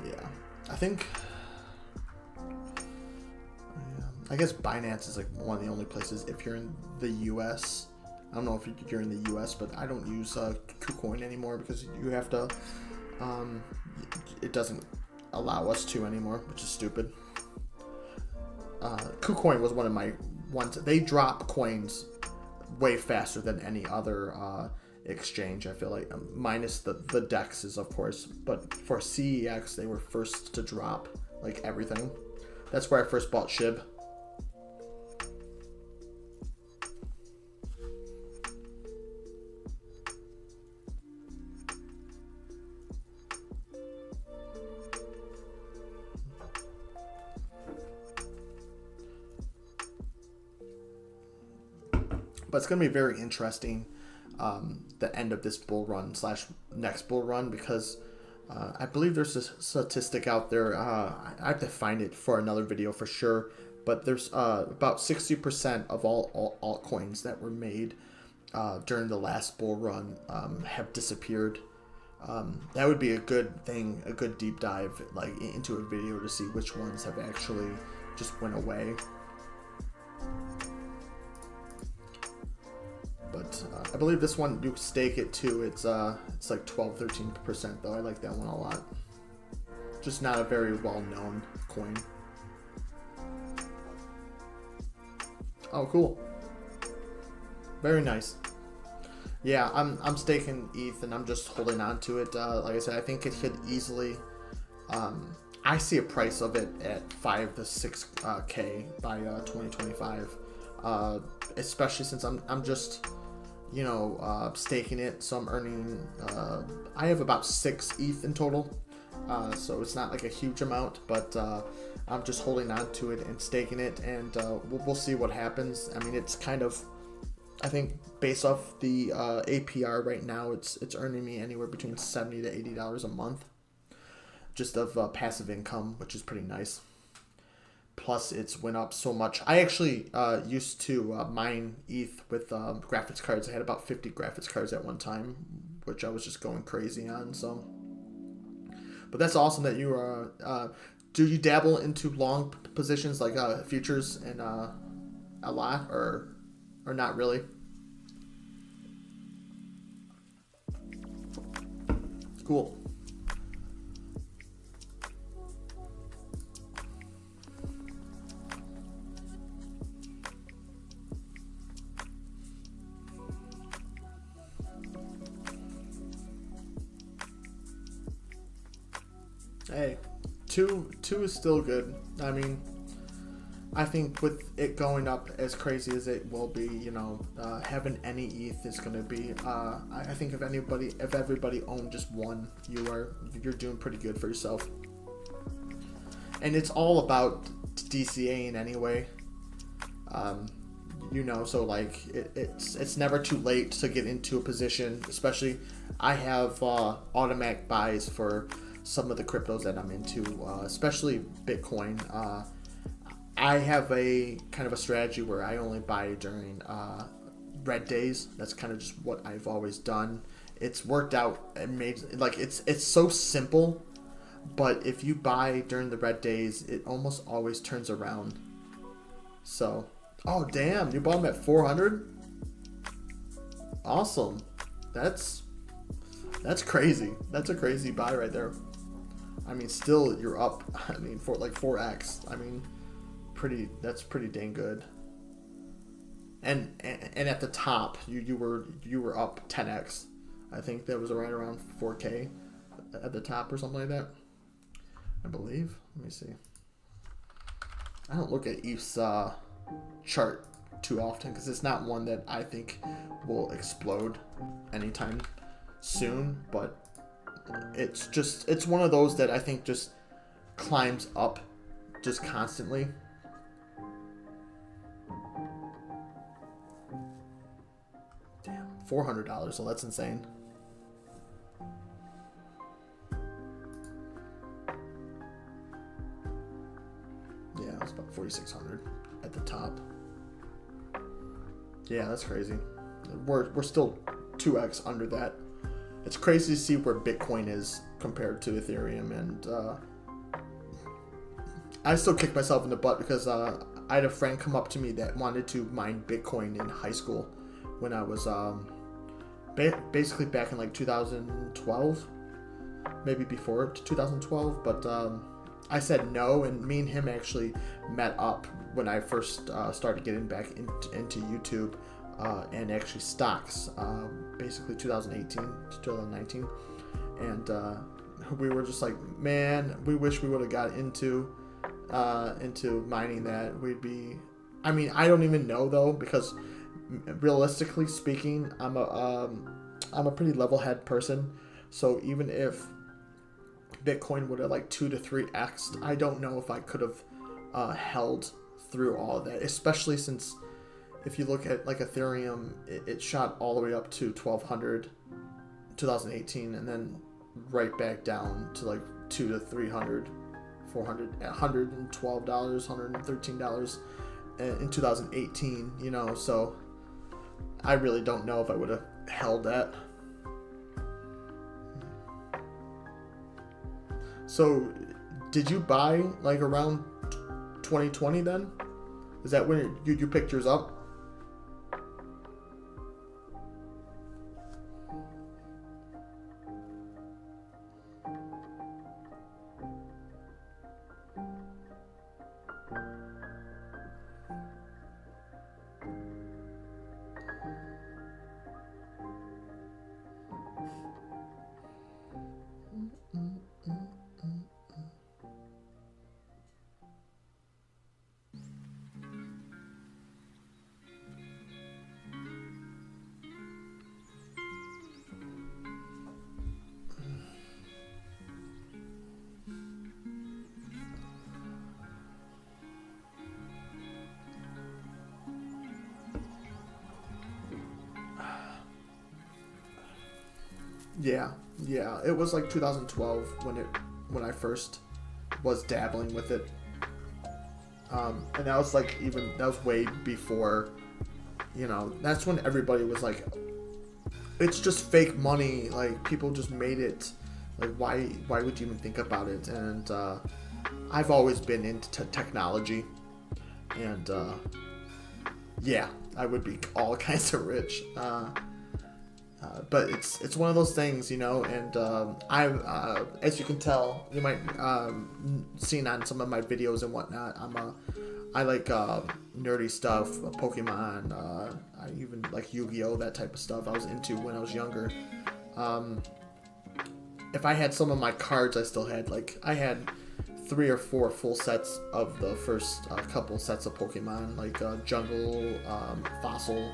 Yeah, I think, I guess Binance is like one of the only places, if you're in the US. I don't know if you're in the US, but I don't use KuCoin anymore because you have to, it doesn't allow us to anymore, which is stupid. KuCoin was one of my ones. They drop coins way faster than any other exchange, I feel like, minus the DEXs, of course. But for CEX, they were first to drop like everything. That's where I first bought SHIB. But it's going to be very interesting, the end of this bull run / next bull run, because I believe there's a statistic out there. I have to find it for another video for sure. But there's about 60% of all altcoins that were made during the last bull run have disappeared. That would be a good thing, a good deep dive like into a video to see which ones have actually just went away. But I believe this one, you stake it too. It's like 12-13% though. I like that one a lot. just not a very well-known coin. Oh, cool. Very nice. Yeah, I'm staking ETH and I'm just holding on to it. Like I said, I think it could easily. I see a price of it at 5 to 6K by 2025. Especially since I'm just staking it, so I'm earning. I have about 6 ETH in total, so it's not like a huge amount, but I'm just holding on to it and staking it, and we'll see what happens. I mean, it's kind of. I think based off the APR right now, it's earning me anywhere between $70 to $80 a month, just of passive income, which is pretty nice. Plus, it's went up so much. I actually used to mine ETH with graphics cards. I had about 50 graphics cards at one time, which I was just going crazy on. So, but that's awesome that you are. Do you dabble into long positions like futures and a lot, or not really? Cool. Hey, two is still good. I mean, I think with it going up as crazy as it will be, having any ETH is going to be. I think if everybody owned just one, you're doing pretty good for yourself. And it's all about DCAing anyway. So like it's never too late to get into a position. Especially, I have automatic buys for some of the cryptos that I'm into, especially Bitcoin. I have a kind of a strategy where I only buy during red days. That's kind of just what I've always done. It's worked out. It made like it's so simple, but if you buy during the red days, it almost always turns around. So, oh damn, you bought them at 400. Awesome. That's crazy. That's a crazy buy right there. I mean, still you're up. I mean, for like 4x. I mean, that's pretty dang good. And at the top, you were up 10x. I think that was right around 4K at the top or something like that, I believe. Let me see. I don't look at ETH's chart too often because it's not one that I think will explode anytime soon, but it's one of those that I think just climbs up just constantly. Damn, $400, so that's insane. Yeah, it's about 4,600 at the top. Yeah, that's crazy. We're still 2x under that. It's crazy to see where Bitcoin is compared to Ethereum, and I still kick myself in the butt because I had a friend come up to me that wanted to mine Bitcoin in high school when I was basically back in like 2012, maybe before 2012, but I said no, and me and him actually met up when I first started getting back into YouTube. And actually stocks, basically 2018 to 2019, and we were just like, man, we wish we would have got into mining that. I mean, I don't even know though, because realistically speaking, I'm a pretty level-head person, so even if Bitcoin would have like 2 to 3x, I don't know if I could have held through all of that, especially since. If you look at like Ethereum, it shot all the way up to 1,200 2018, and then right back down to like 2 to 300, 400, $112, $113 in 2018. So I really don't know if I would have held that. So did you buy like around 2020 then? Is that when you picked yours up? Yeah, yeah. It was like 2012 when I first was dabbling with it. And that was like even that was way before, that's when everybody was like, it's just fake money. Like people just made it. Like why would you even think about it? And I've always been into technology, and yeah, I would be all kinds of rich. But it's one of those things, and I, as you can tell, you might seen on some of my videos and whatnot. I like nerdy stuff, Pokemon. I even like Yu-Gi-Oh, that type of stuff. I was into when I was younger. If I had some of my cards, I had 3 or 4 full sets of the first couple sets of Pokemon, like Jungle, Fossil,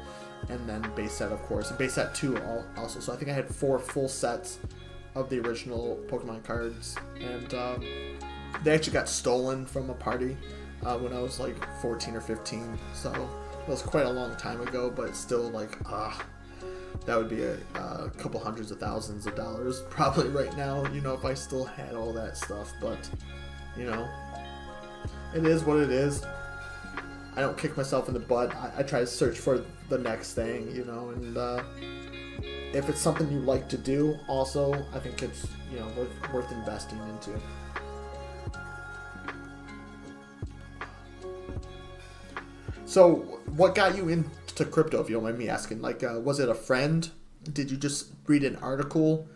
and then base set, of course, and base set 2 also. So I think I had 4 full sets of the original Pokemon cards, and they actually got stolen from a party when I was like 14 or 15. So it was quite a long time ago, but still like that would be a couple hundreds of thousands of dollars probably right now, if I still had all that stuff. But it is what it is. I don't kick myself in the butt. I try to search for the next thing, and if it's something you like to do, also, I think it's, worth investing into. So, what got you into crypto, if you don't mind me asking? Like, was it a friend? Did you just read an article?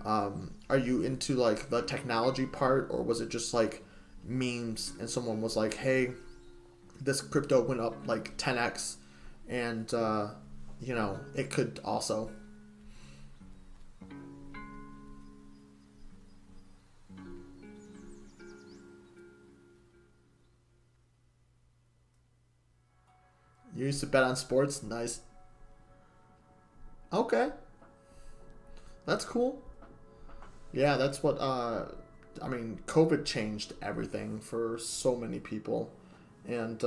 Are you into, like, the technology part? Or was it just, like, memes and someone was like, hey, this crypto went up like 10x, and it could also. You used to bet on sports? Nice. Okay, that's cool. Yeah, that's what COVID changed everything for so many people. And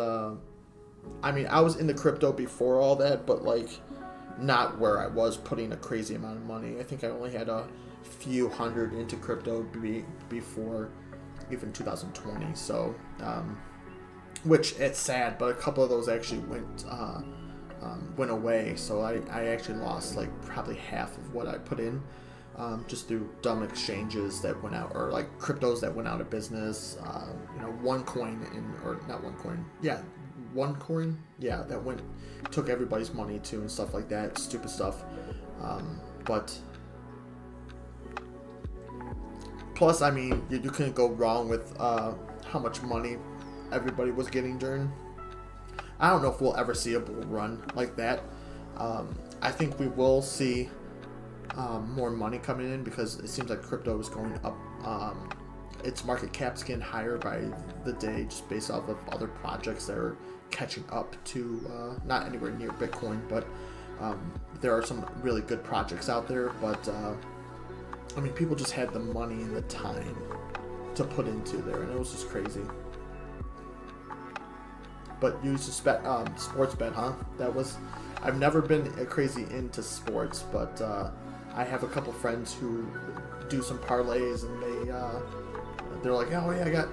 I was into crypto before all that, but like not where I was putting a crazy amount of money. I think I only had a few hundred into crypto before even 2020. So, which it's sad, but a couple of those actually went away. So I actually lost like probably half of what I put in. Just through dumb exchanges that went out, or like cryptos that went out of business. Or not OneCoin. Yeah, OneCoin. Yeah, that took everybody's money too and stuff like that. Stupid stuff. But plus, you couldn't go wrong with how much money everybody was getting during. I don't know if we'll ever see a bull run like that. I think we will see more money coming in because it seems like crypto is going up. Its market cap's getting higher by the day just based off of other projects that are catching up to not anywhere near Bitcoin, but there are some really good projects out there. But people just had the money and the time to put into there, and it was just crazy. But you used to sports bet, huh? I've never been crazy into sports, but I have a couple friends who do some parlays, and they're like, oh yeah, I got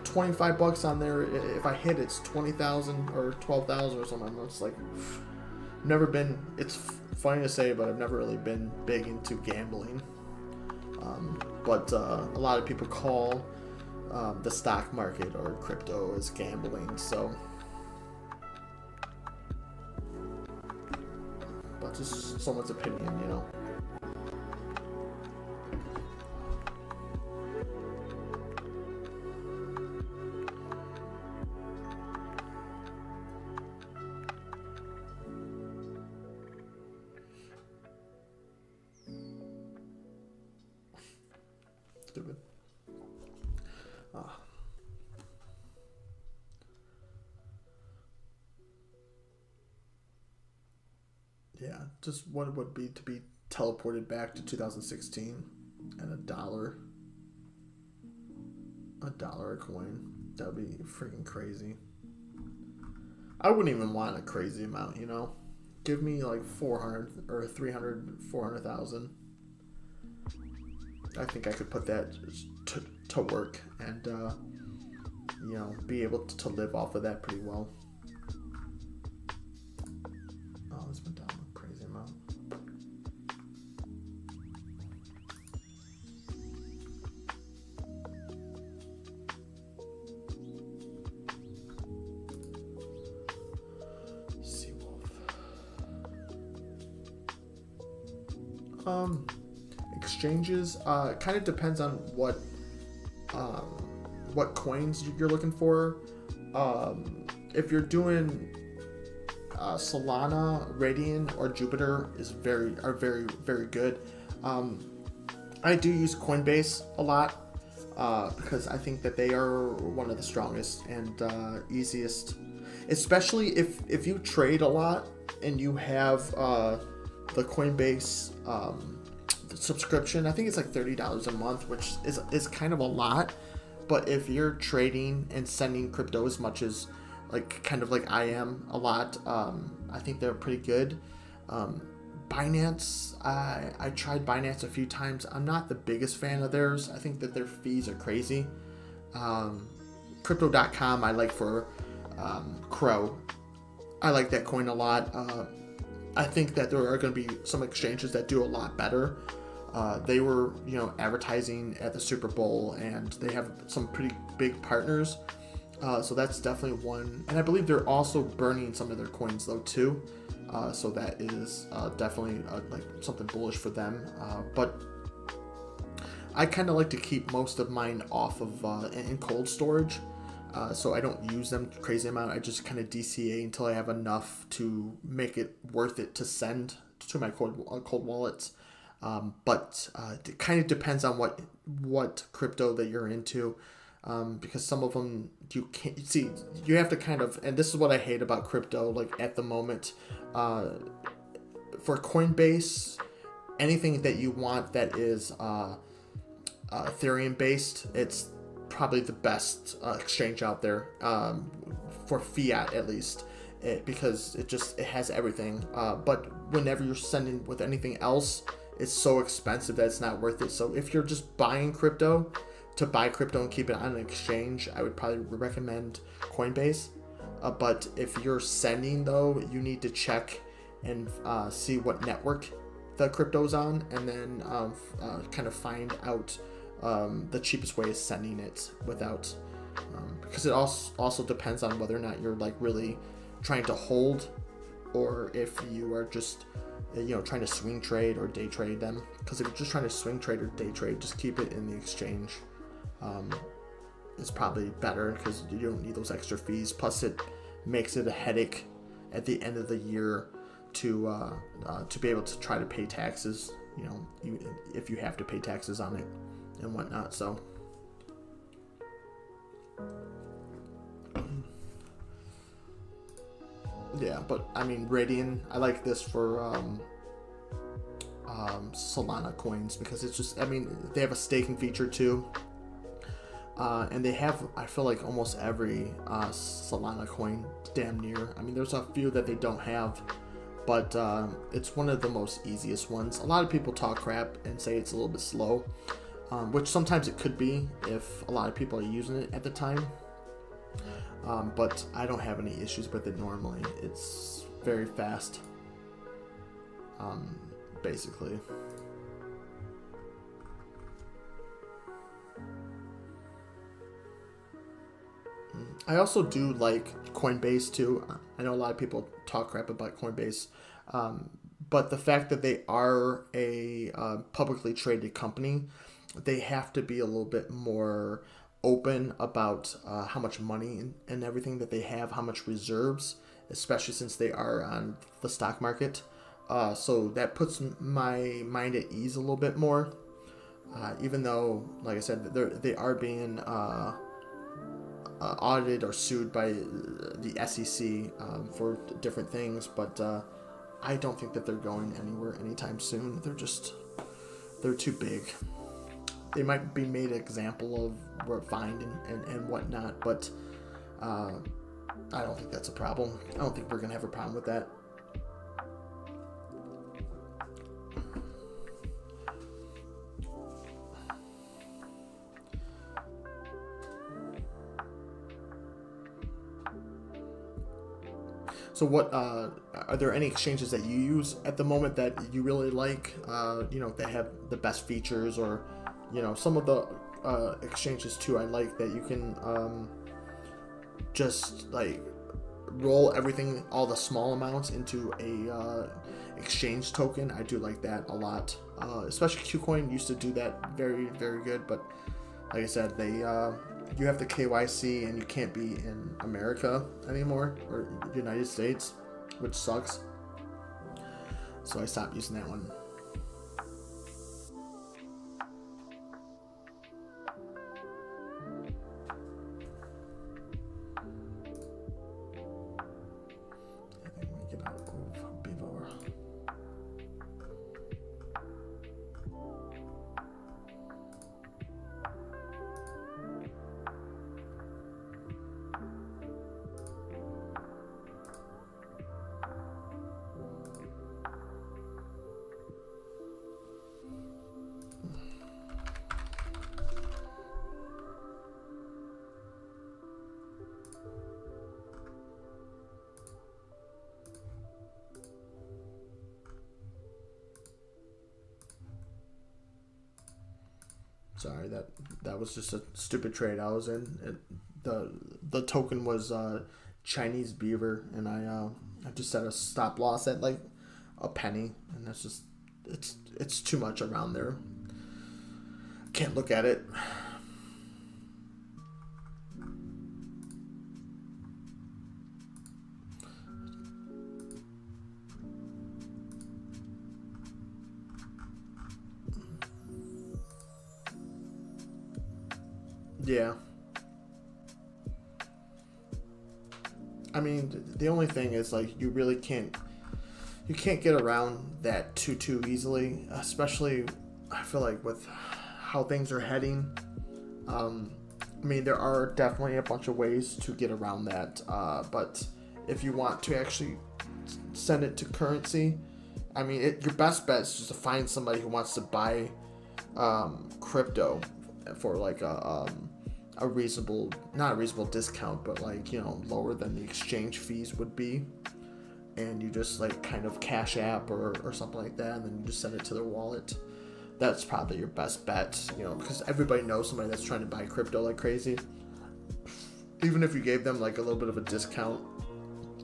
$25 on there. If I hit, it's 20,000 or 12,000 or something. I'm just like, never been. It's funny to say, but I've never really been big into gambling. But a lot of people call the stock market or crypto as gambling. So, but just someone's opinion. Stupid. Yeah, just what it would be to be teleported back to 2016 and a dollar a coin. That would be freaking crazy. I wouldn't even want a crazy amount, Give me like 400 or 300, 400,000. I think I could put that to work and be able to live off of that pretty well. Oh, this went down a crazy amount. Exchanges kind of depends on what coins you're looking for. If you're doing Solana, Radiant, or Jupiter are very very good. I do use Coinbase a lot because I think that they are one of the strongest and easiest, especially if you trade a lot and you have the Coinbase subscription. I think it's like $30 a month, which is kind of a lot. But if you're trading and sending crypto as much as kind of like I am a lot, I think they're pretty good. Binance, I tried Binance a few times. I'm not the biggest fan of theirs. I think that their fees are crazy. Crypto.com I like for Crow. I like that coin a lot. I think that there are going to be some exchanges that do a lot better. They were, advertising at the Super Bowl, and they have some pretty big partners. So that's definitely one. And I believe they're also burning some of their coins though too. So that is definitely like something bullish for them. But I kind of like to keep most of mine off of in cold storage. So I don't use them crazy amount. I just kind of DCA until I have enough to make it worth it to send to my cold wallets. But it kind of depends on what crypto that you're into, because some of them you can't see. You have to kind of, and this is what I hate about crypto. Like at the moment, for Coinbase, anything that you want that is Ethereum based, it's probably the best exchange out there for fiat at least, because it has everything. But whenever you're sending with anything else, it's so expensive that it's not worth it. So if you're just buying crypto to buy crypto and keep it on an exchange, I would probably recommend Coinbase. But if you're sending though, you need to check and see what network the crypto's on, and then kind of find out the cheapest way is sending it without, because it also depends on whether or not you're like really trying to hold, or if you are just trying to swing trade or day trade them. Because if you're just trying to swing trade or day trade, just keep it in the exchange. It's probably better because you don't need those extra fees. Plus, it makes it a headache at the end of the year to be able to try to pay taxes. If you have to pay taxes on it and whatnot. So. Yeah, but I mean, Radiant, I like this for Solana coins because it's just, I mean, they have a staking feature too. And they have, I feel like, almost every Solana coin damn near. I mean, there's a few that they don't have, but it's one of the most easiest ones. A lot of people talk crap and say it's a little bit slow, which sometimes it could be if a lot of people are using it at the time. But I don't have any issues with it normally. It's very fast, basically. I also do like Coinbase too. I know a lot of people talk crap about Coinbase, but the fact that they are a publicly traded company, they have to be a little bit more open about how much money and everything that they have, how much reserves, especially since they are on the stock market. So that puts my mind at ease a little bit more, even though, like I said, they are being audited or sued by the SEC for different things, but I don't think that they're going anywhere anytime soon. They're too big. They might be made an example of or fined and whatnot, but I don't think that's a problem. I don't think we're going to have a problem with that. So what are there any exchanges that you use at the moment that you really like? That have the best features, or some of the exchanges too. I like that you can just like roll everything, all the small amounts into a exchange token. I do like that a lot. Especially Qcoin used to do that very, very good, but like I said, they you have the KYC and you can't be in America anymore or United States, which sucks. So I stopped using that one. Sorry, that was just a stupid trade I was in. The token was Chinese beaver, and I just set a stop loss at like a penny, and that's just it's too much around there. Can't look at it. Yeah. I mean, the only thing is like you can't get around that too easily, especially I feel like with how things are heading. I mean, there are definitely a bunch of ways to get around that, but if you want to actually send it to currency, I mean, your best bet is just to find somebody who wants to buy crypto for like a reasonable, not a reasonable discount, but like lower than the exchange fees would be, and you just like kind of Cash App or something like that, and then you just send it to their wallet. That's probably your best bet, because everybody knows somebody that's trying to buy crypto like crazy. Even if you gave them like a little bit of a discount,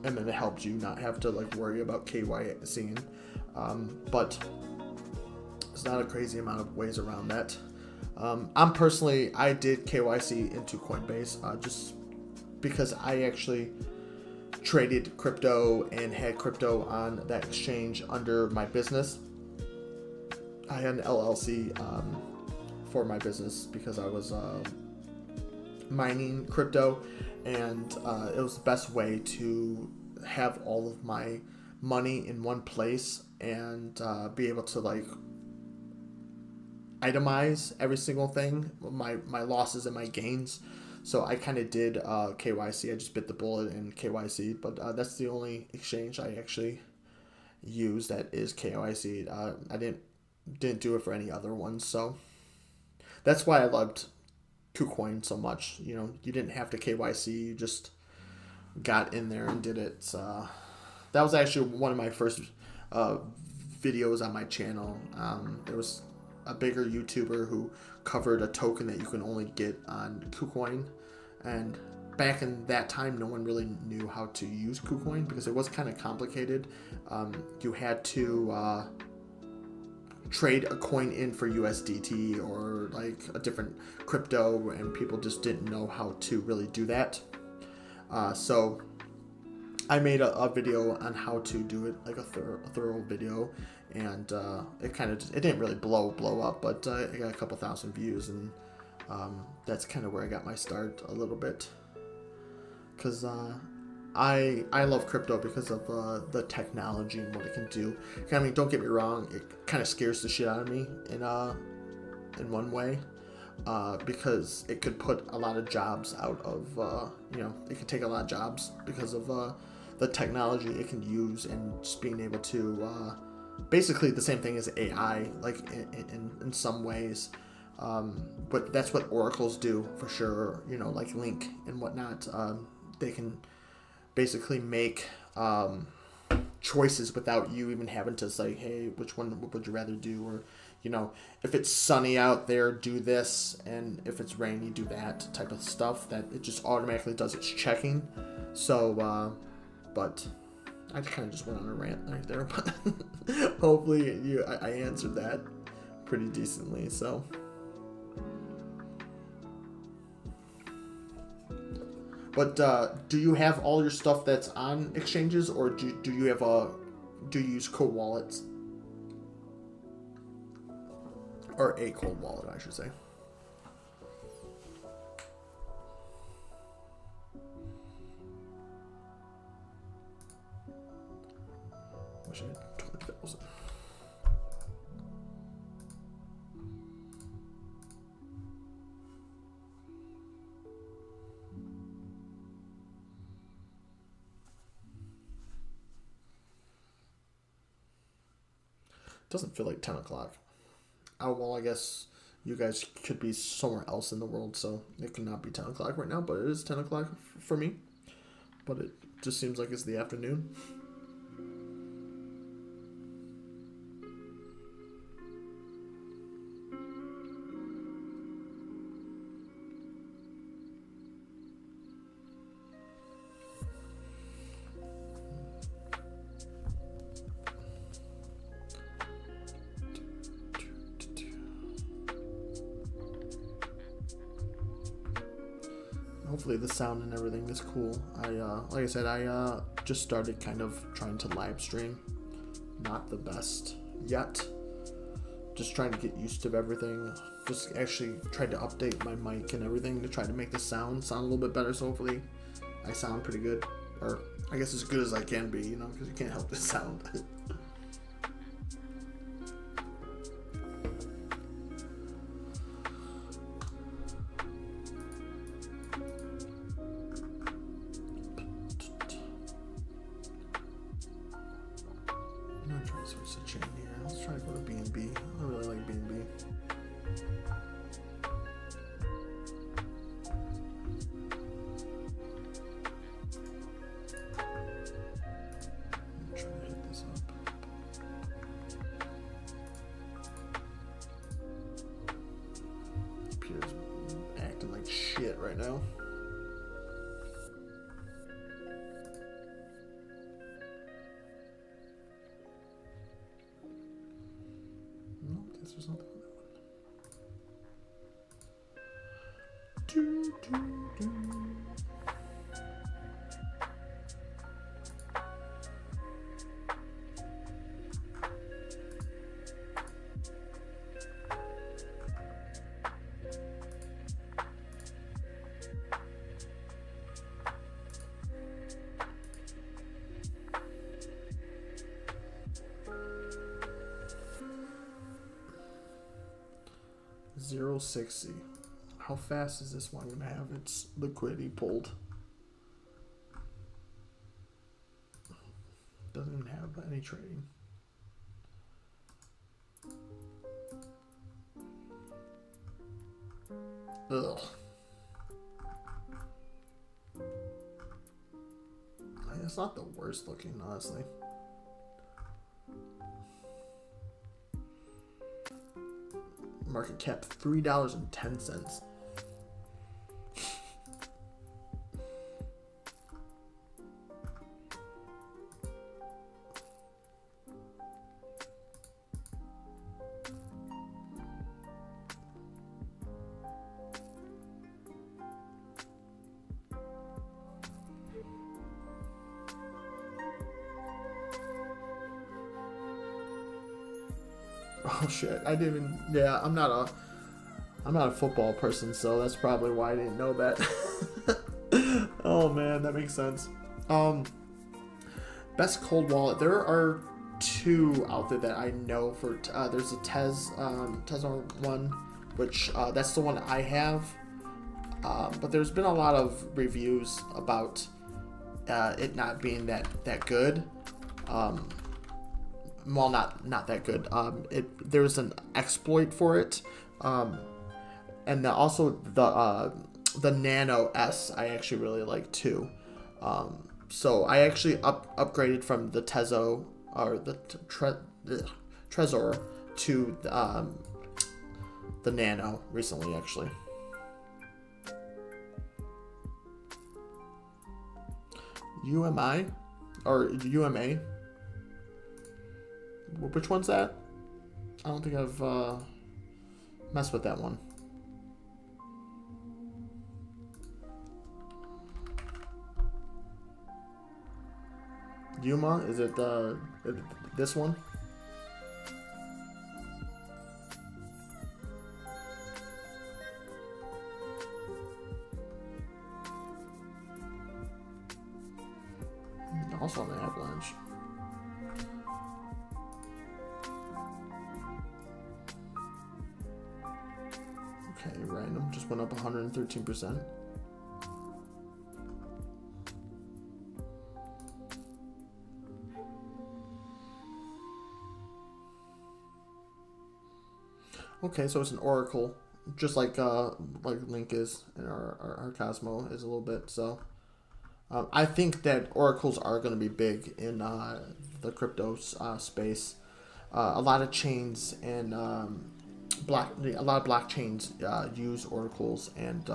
and then it helped you not have to like worry about KYC, but there's not a crazy amount of ways around that. I did KYC into Coinbase just because I actually traded crypto and had crypto on that exchange under my business. I had an LLC for my business because I was mining crypto, and it was the best way to have all of my money in one place and be able to like itemize every single thing, my losses and my gains. So I kind of did KYC. I just bit the bullet in KYC, but that's the only exchange I actually use that is KYC. I didn't do it for any other ones, so that's why I loved KuCoin so much. You didn't have to KYC, you just got in there and did it. That was actually one of my first videos on my channel. There was a bigger YouTuber who covered a token that you can only get on KuCoin, and back in that time no one really knew how to use KuCoin because it was kind of complicated. You had to trade a coin in for USDT or like a different crypto, and people just didn't know how to really do that. So I made a video on how to do it, like a thorough video, and it didn't really blow up, but I got a couple thousand views, and that's kind of where I got my start a little bit, because I love crypto because of the technology and what it can do. I mean, don't get me wrong, it kind of scares the shit out of me in one way, because it could put a lot of jobs out of, it could take a lot of jobs because of the technology it can use, and just being able to basically the same thing as AI, like in some ways. But that's what oracles do for sure, like Link and whatnot. They can basically make choices without you even having to say, hey, which one would you rather do? Or, if it's sunny out there, do this, and if it's rainy, do that type of stuff. That it just automatically does its checking. So, but I kind of just went on a rant right there, but hopefully I answered that pretty decently. So, but do you have all your stuff that's on exchanges, or do you use cold wallets? Or a cold wallet, I should say. Wish I had 20,000. Doesn't feel like 10 o'clock. Oh, well, I guess you guys could be somewhere else in the world, so it cannot be 10 o'clock right now, but it is 10 o'clock for me. But it just seems like it's the afternoon. Hopefully the sound and everything is cool. Like I said, I just started kind of trying to live stream. Not the best yet. Just trying to get used to everything. Just actually tried to update my mic and everything to try to make the sound a little bit better. So hopefully I sound pretty good. Or I guess as good as I can be, because you can't help the sound. I'm trying to switch to chain here. Let's try to go to B&B. I really like B&B. I'm trying to hit this up. Pierre's acting like shit right now. There's nothing on that one. 0.60. How fast is this one going to have its liquidity pulled? Doesn't even have any trading. Ugh. It's not the worst looking, honestly. Market cap $3.10. Oh shit! I didn't even. Yeah, I'm not a football person, so that's probably why I didn't know that. Oh man, that makes sense. Best cold wallet. There are two out there that I know for. There's a Tesla one, which that's the one I have. But there's been a lot of reviews about it not being that good. Well, not that good. There was an exploit for it, and also the Nano S I actually really like too. So I actually upgraded from the Tezo or the Trezor to the Nano recently, actually. UMI or UMA? Which one's that? I don't think I've messed with that one. Yuma? Is it this one? Also on the Avalanche. Okay, random just went up 113%. Okay, so it's an Oracle, just like Link is, and our Cosmo is a little bit. So I think that oracles are going to be big in the crypto space. A lot of chains and a lot of blockchains use oracles, and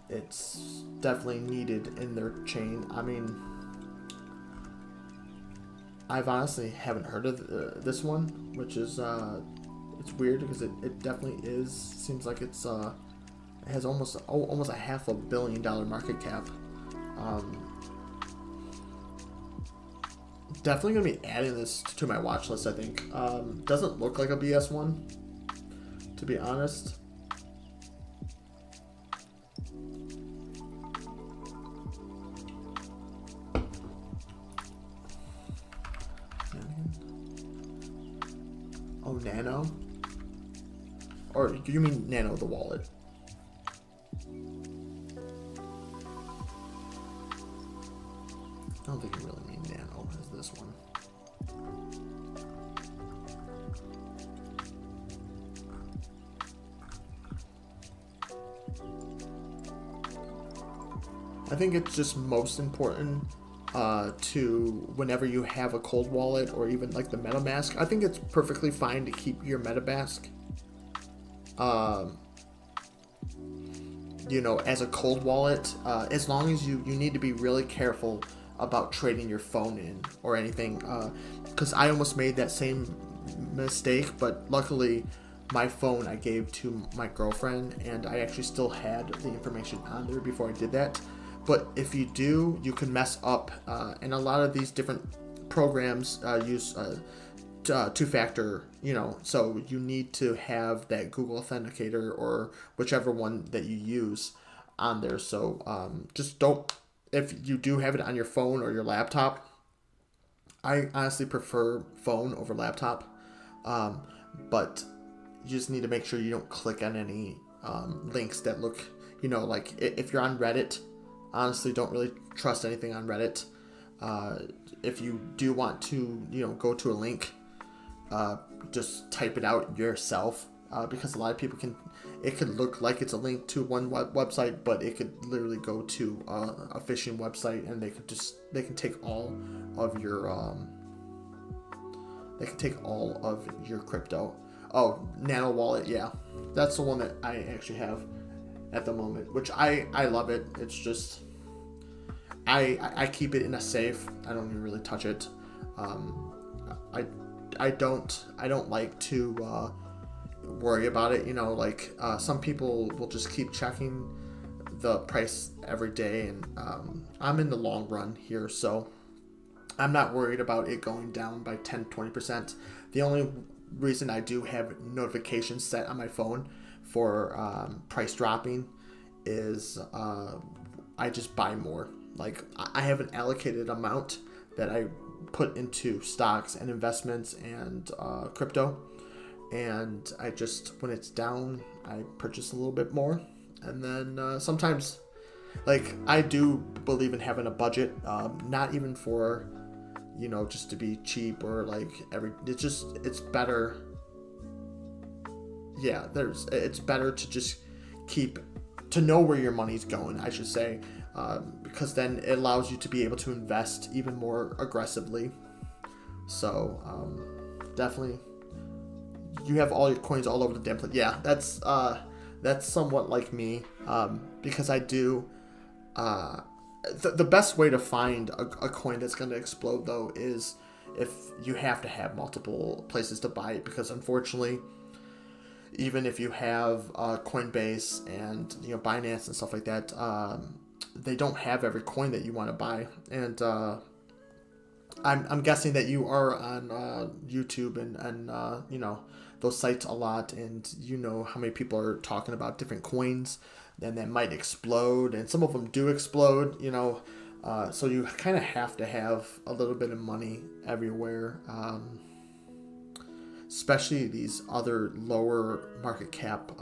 it's definitely needed in their chain. I mean, I've honestly haven't heard of this one, which is it's weird because it definitely is. Seems like it's it has almost a $500 million market cap. Definitely gonna be adding this to my watch list. I think doesn't look like a BS one, to be honest. Oh, Nano, or do you mean Nano the wallet? I don't think you really mean Nano as this one. I think it's just most important to whenever you have a cold wallet or even like the MetaMask. I think it's perfectly fine to keep your MetaMask as a cold wallet, as long as you need to be really careful about trading your phone in or anything, because I almost made that same mistake, but luckily my phone I gave to my girlfriend, and I actually still had the information on there before I did that. But if you do, you can mess up, and a lot of these different programs use two-factor, so you need to have that Google Authenticator or whichever one that you use on there. So just don't, if you do have it on your phone or your laptop, I honestly prefer phone over laptop, but you just need to make sure you don't click on any links that look, like if you're on Reddit, honestly don't really trust anything on Reddit. If you do want to, go to a link, just type it out yourself, because a lot of people it could look like it's a link to one website, but it could literally go to a phishing website, and they can take all of your crypto. Oh, Nano Wallet, yeah, that's the one that I actually have at the moment, which I love it. It's just I keep it in a safe. I don't even really touch it. I don't like to worry about it. Some people will just keep checking the price every day, and I'm in the long run here, so I'm not worried about it going down by 10-20%. The only reason I do have notifications set on my phone for price dropping is I just buy more. Like, I have an allocated amount that I put into stocks and investments and crypto, and I just, when it's down, I purchase a little bit more. And then sometimes, like, I do believe in having a budget, not even for just to be cheap or like it's better. Yeah, it's better to just to know where your money's going, I should say. because then it allows you to be able to invest even more aggressively. So definitely, you have all your coins all over the damn place. Yeah, that's somewhat like me, because I do. The best way to find a coin that's going to explode, though, is if you have to have multiple places to buy it, because unfortunately, even if you have Coinbase and Binance and stuff like that, they don't have every coin that you want to buy. And I'm guessing that you are on YouTube and those sites a lot, and how many people are talking about different coins then that might explode, and some of them do explode, so you kind of have to have a little bit of money everywhere, especially these other lower market cap,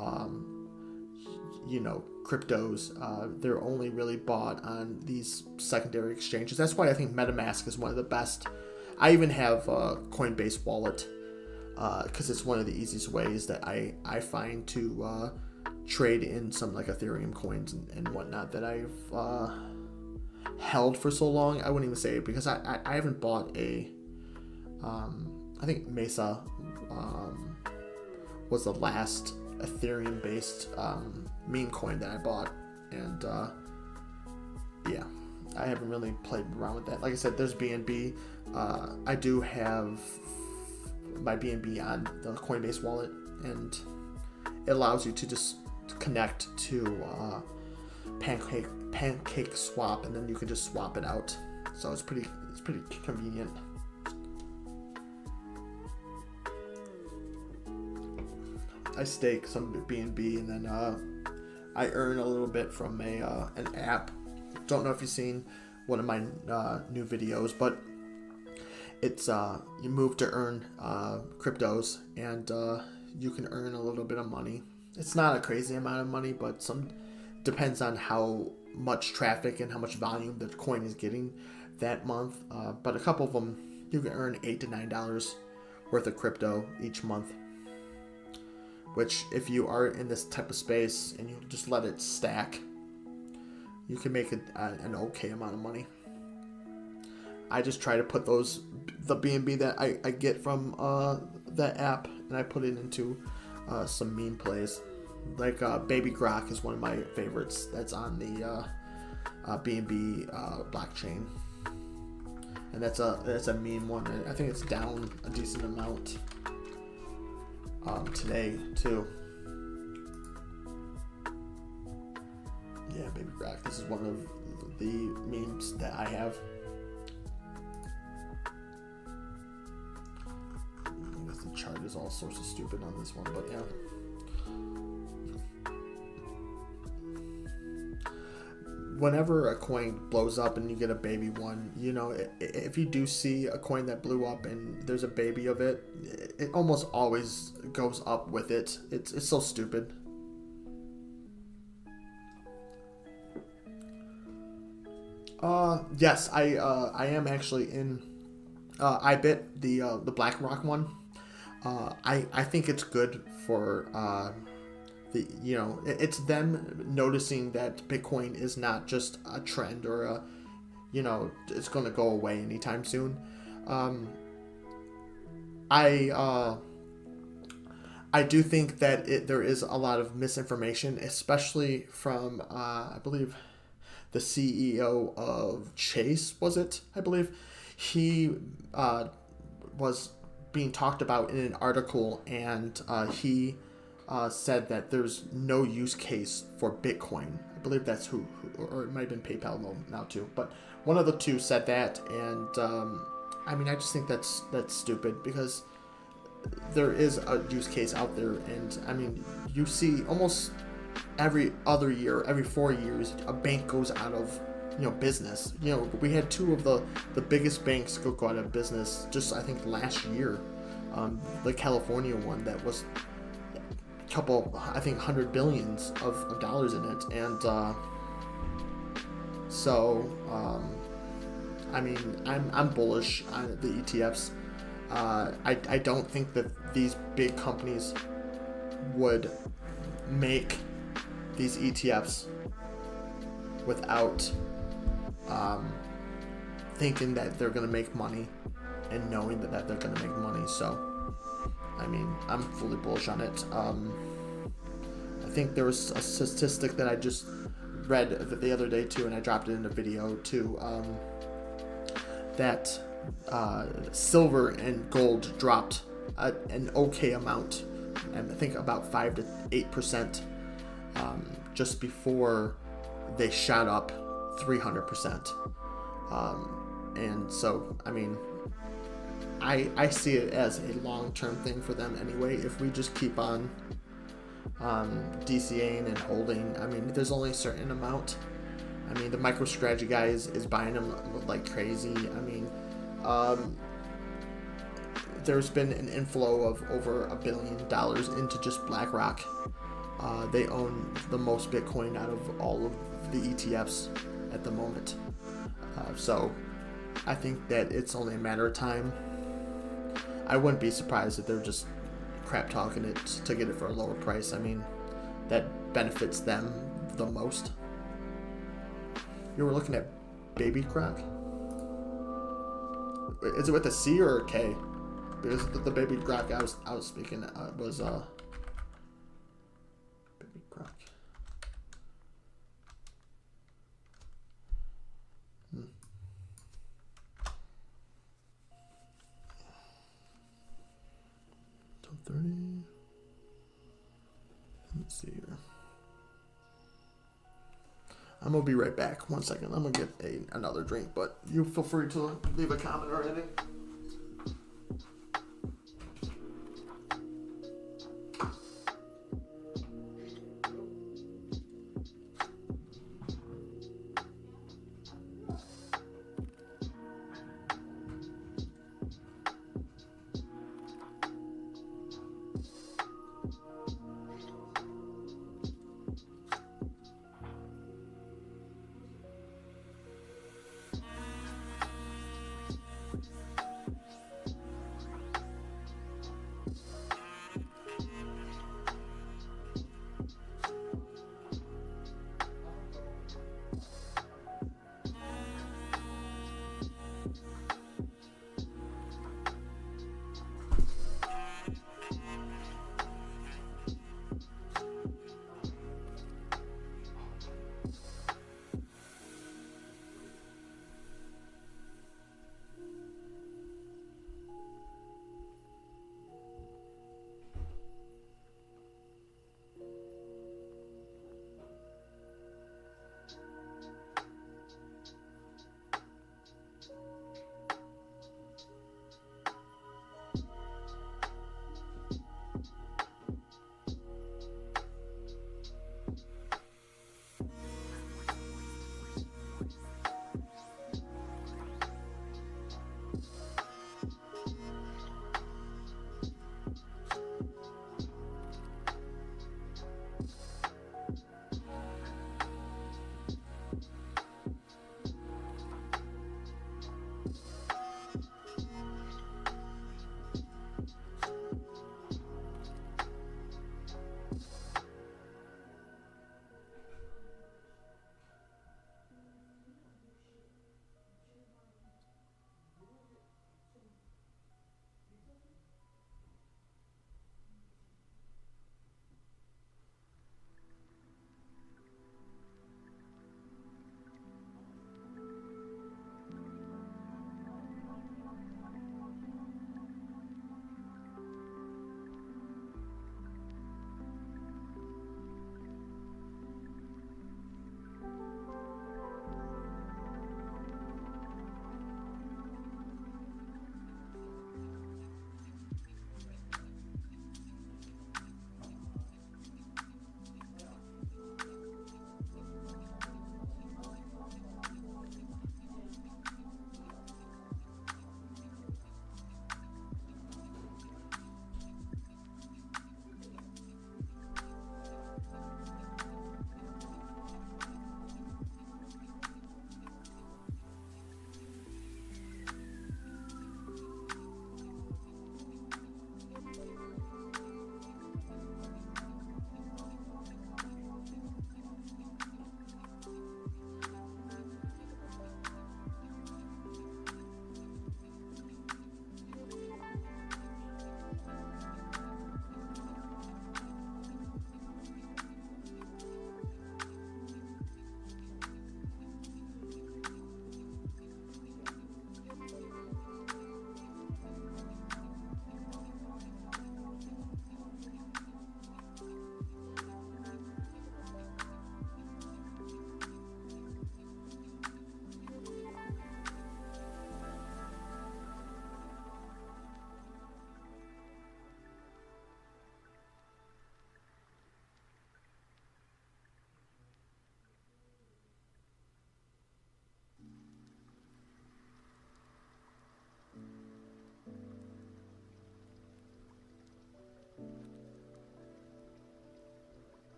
cryptos. They're only really bought on these secondary exchanges. That's why I think MetaMask is one of the best. I even have a Coinbase wallet, because it's one of the easiest ways that I find to trade in some like Ethereum coins and whatnot that I've held for so long. I wouldn't even say it, because I haven't bought I think Mesa was the last Ethereum based meme coin that I bought, and yeah, I haven't really played around with that. Like I said, there's BNB. I do have my BNB on the Coinbase wallet, and it allows you to just connect to Pancake Swap, and then you can just swap it out. So it's pretty convenient. I stake some BNB, and then I earn a little bit from an app. Don't know if you've seen one of my new videos, but it's you move to earn cryptos, and you can earn a little bit of money. It's not a crazy amount of money, but some depends on how much traffic and how much volume the coin is getting that month. But a couple of them, you can earn $8 to $9 worth of crypto each month, which if you are in this type of space and you just let it stack, you can make an okay amount of money. I just try to put the BNB that I get from that app, and I put it into some meme plays. Like Baby Grok is one of my favorites that's on the BNB blockchain, and that's a meme one. I think it's down a decent amount today too. Yeah, Baby Grok. This is one of the memes that I have. I guess the chart is all sorts of stupid on this one, but yeah. Whenever a coin blows up and you get a baby one, if you do see a coin that blew up and there's a baby of it, it almost always goes up with it. It's so stupid. Yes, I am actually in IBIT, the BlackRock one. I think it's good for it's them noticing that Bitcoin is not just a trend or it's going to go away anytime soon. I do think that there is a lot of misinformation, especially from I believe the CEO of Chase, was it? I believe he was being talked about in an article, and he said that there's no use case for Bitcoin. I believe that's who or it might have been PayPal now too, but one of the two said that, and I just think that's stupid, because there is a use case out there, and you see almost every other year, every 4 years, a bank goes out of business. We had two of the biggest banks go out of business just I think last year. The California one that was couple, I think, $100 billion of dollars in it, and I'm bullish on the ETFs. I don't think that these big companies would make these ETFs without thinking that they're going to make money and knowing that they're going to make money. So, I mean, I'm fully bullish on it. I think there was a statistic that I just read the other day too, and I dropped it in a video too, that silver and gold dropped an okay amount, and I think about 5 to 8%, just before they shot up 300%. And so, I mean, I see it as a long-term thing for them anyway. If we just keep on DCAing and holding, I mean, there's only a certain amount. I mean, the MicroStrategy guy is buying them like crazy. I mean, there's been an inflow of over $1 billion into just BlackRock. They own the most Bitcoin out of all of the ETFs at the moment. So I think that it's only a matter of time. I wouldn't be surprised if they're just crap talking it to get it for a lower price. I mean, that benefits them the most. You were looking at Baby Croc? Is it with a C or a K? Because the Baby Croc I was speaking was Baby Croc. Top 30. Let's see here. I'm gonna be right back. 1 second. I'm gonna get another drink, but you feel free to leave a comment or anything.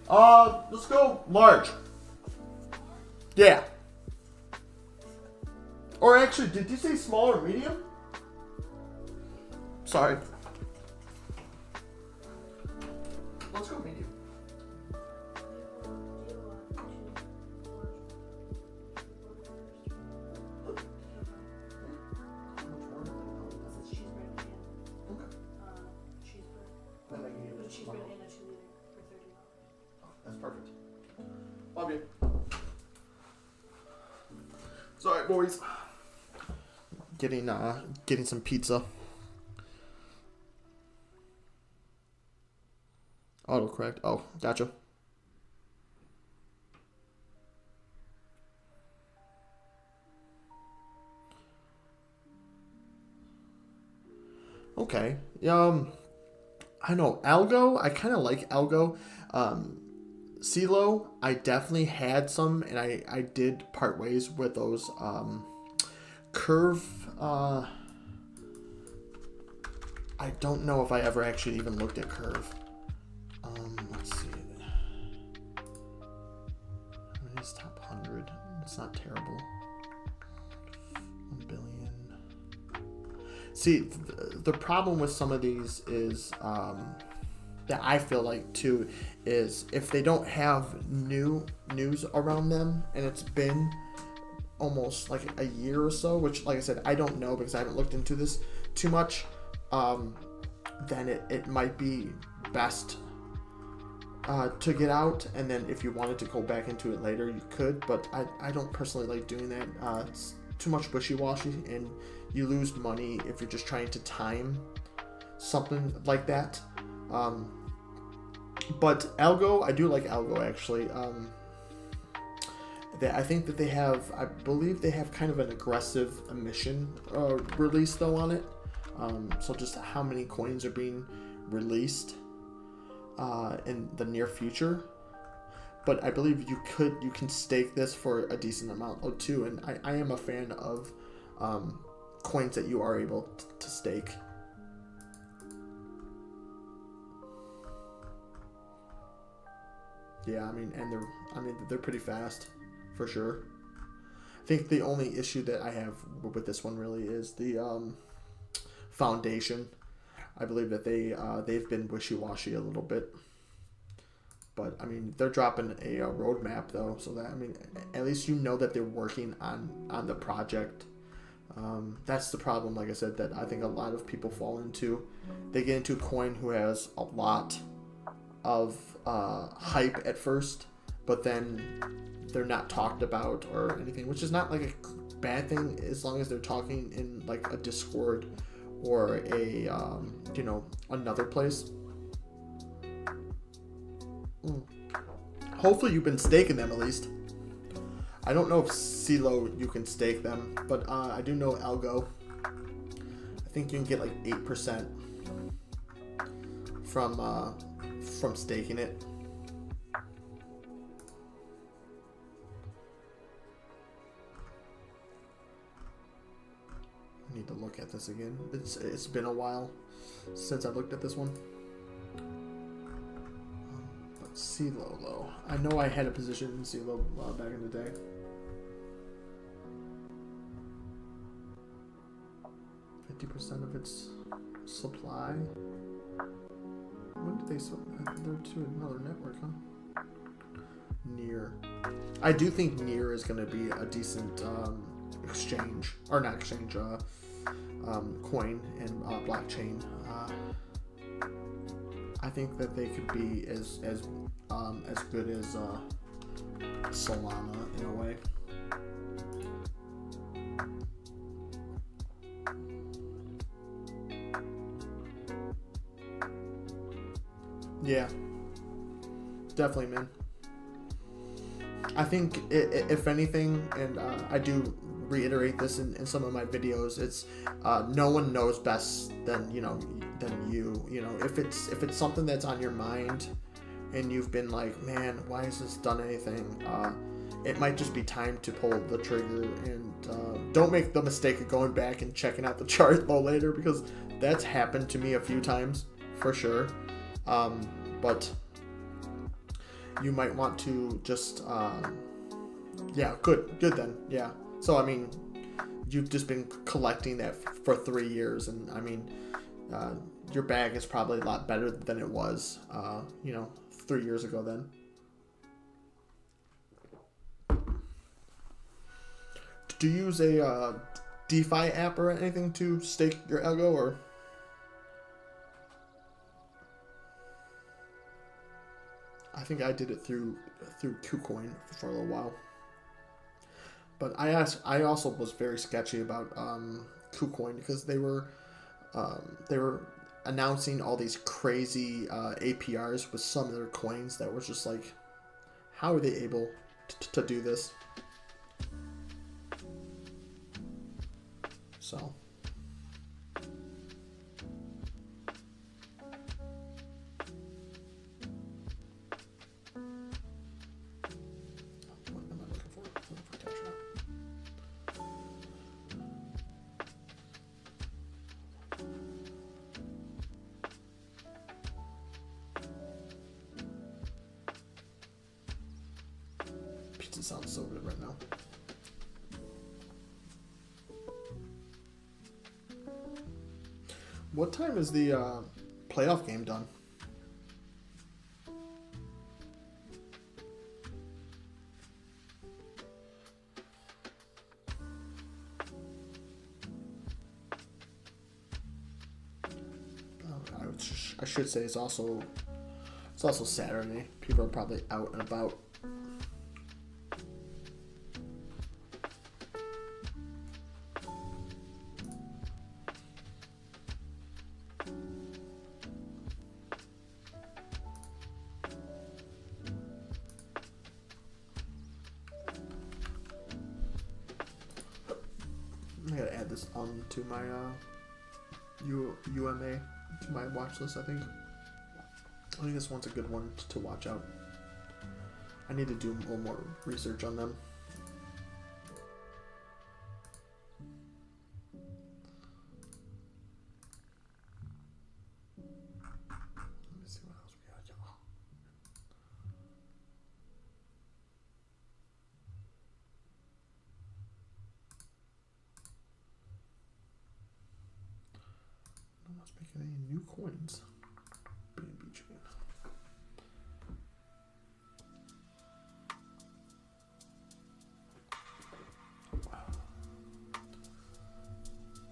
Let's go large. Yeah. Or actually, did you say small or medium? Sorry. Let's go medium. That's perfect. Love you. Sorry, boys. Getting some pizza. Autocorrect. Oh, gotcha. Okay. I know Algo. I kind of like Algo. CeeLo, I definitely had some, and I did part ways with those. Curve. I don't know if I ever actually even looked at Curve. Let's see. How many is top 100? It's not terrible. 1 billion. See, the problem with some of these is that I feel like too is if they don't have new news around them, and it's been almost like a year or so, which, like I said, I don't know because I haven't looked into this too much. Then it might be best to get out, and then if you wanted to go back into it later, you could, but I don't personally like doing that. It's too much wishy-washy, and you lose money if you're just trying to time something like that. But Algo, I do like Algo actually. I think that I believe they have kind of an aggressive emission release though on it. So just how many coins are being released in the near future. But I believe you can stake this for a decent amount too. And I am a fan of coins that you are able to stake. Yeah, they're pretty fast, for sure. I think the only issue that I have with this one really is the foundation. I believe that they've been wishy-washy a little bit, but they're dropping a roadmap though, so that at least you know that they're working on the project. That's the problem, like I said, that I think a lot of people fall into. They get into a coin who has a lot of hype at first, but then they're not talked about or anything, which is not like a bad thing as long as they're talking in like a Discord or a another place. Hopefully you've been staking them at least. I don't know if CeeLo you can stake them, but I do know Algo. I think you can get like 8% from staking it. I need to look at this again. It's been a while since I looked at this one. But CeeLo though, I know I had a position in CeeLo back in the day. %, of its supply. When did they they're to another network, huh? Near. I do think Near is going to be a decent exchange, or not exchange, coin and blockchain. I think that they could be as good as Solana in a way. Yeah, definitely, man. I think if anything, and I do reiterate this in some of my videos, it's no one knows best than you. If it's something that's on your mind, and you've been like, man, why has this done anything? It might just be time to pull the trigger, and don't make the mistake of going back and checking out the chart though later, because that's happened to me a few times for sure. But you might want to just yeah, good then. Yeah. So I mean, you've just been collecting that for 3 years, and I mean, your bag is probably a lot better than it was, 3 years ago. Then, do you use a DeFi app or anything to stake your algo, or? I think I did it through KuCoin for a little while. But I also was very sketchy about KuCoin because they were announcing all these crazy APRs with some of their coins that was just like, how are they able to do this? So. What am I looking for? Pizza sounds so good right now. What time is the playoff game done? I should say it's also Saturday. People are probably out and about. I gotta add this onto my UMA to my watch list. I think this one's a good one to watch out. I need to do a little more research on them. Let me see what else we got. No one's making any new coins. BNB chain.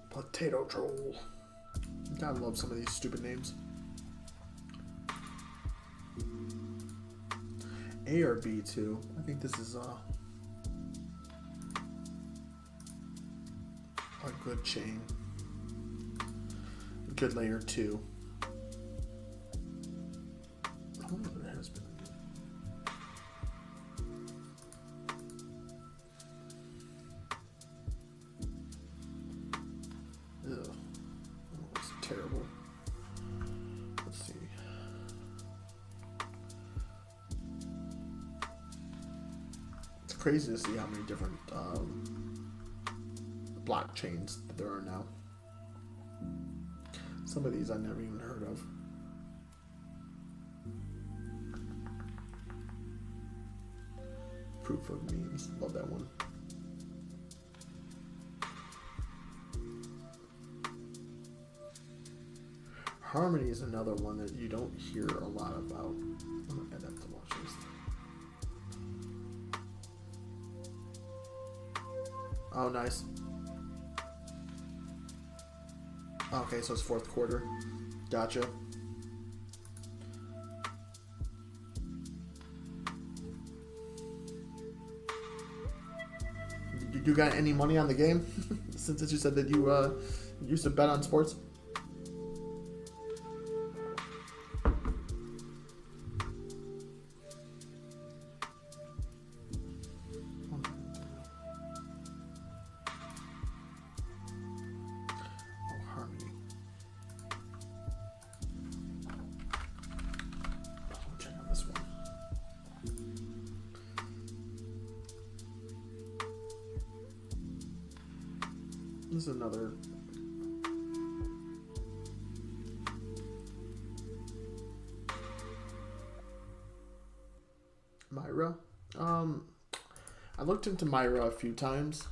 Potato Troll. Gotta love some of these stupid names. A or B too. I think this is a good chain. Good layer 2. I wonder if there has been. Ugh. Oh, that's terrible. Let's see. It's crazy to see how many different blockchains there are now. Some of these I never even heard of. Proof of memes. Love that one. Harmony is another one that you don't hear a lot about. I'm gonna add that to watch list. Oh, nice. Okay, so it's fourth quarter. Gotcha. You got any money on the game? Since you said that you used to bet on sports. This is another. Myra. I looked into Myra a few times.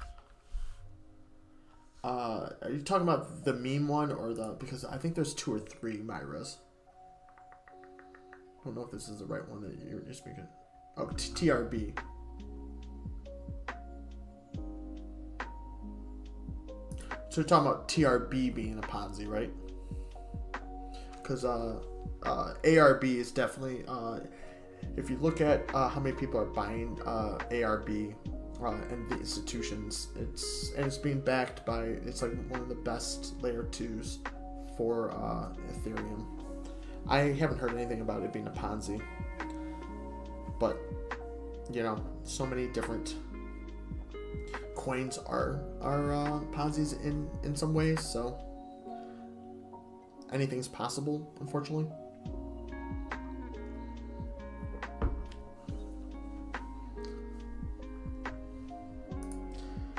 Are you talking about the meme one or the... Because I think there's 2 or 3 Myras. I don't know if this is the right one that you're speaking. Oh, TRB. So you're talking about TRB being a Ponzi, right? Because ARB is definitely... if you look at how many people are buying ARB and the institutions, it's being backed by... It's like one of the best layer 2s for Ethereum. I haven't heard anything about it being a Ponzi. But, you know, so many different coins are Ponzi's in some ways, so anything's possible, unfortunately.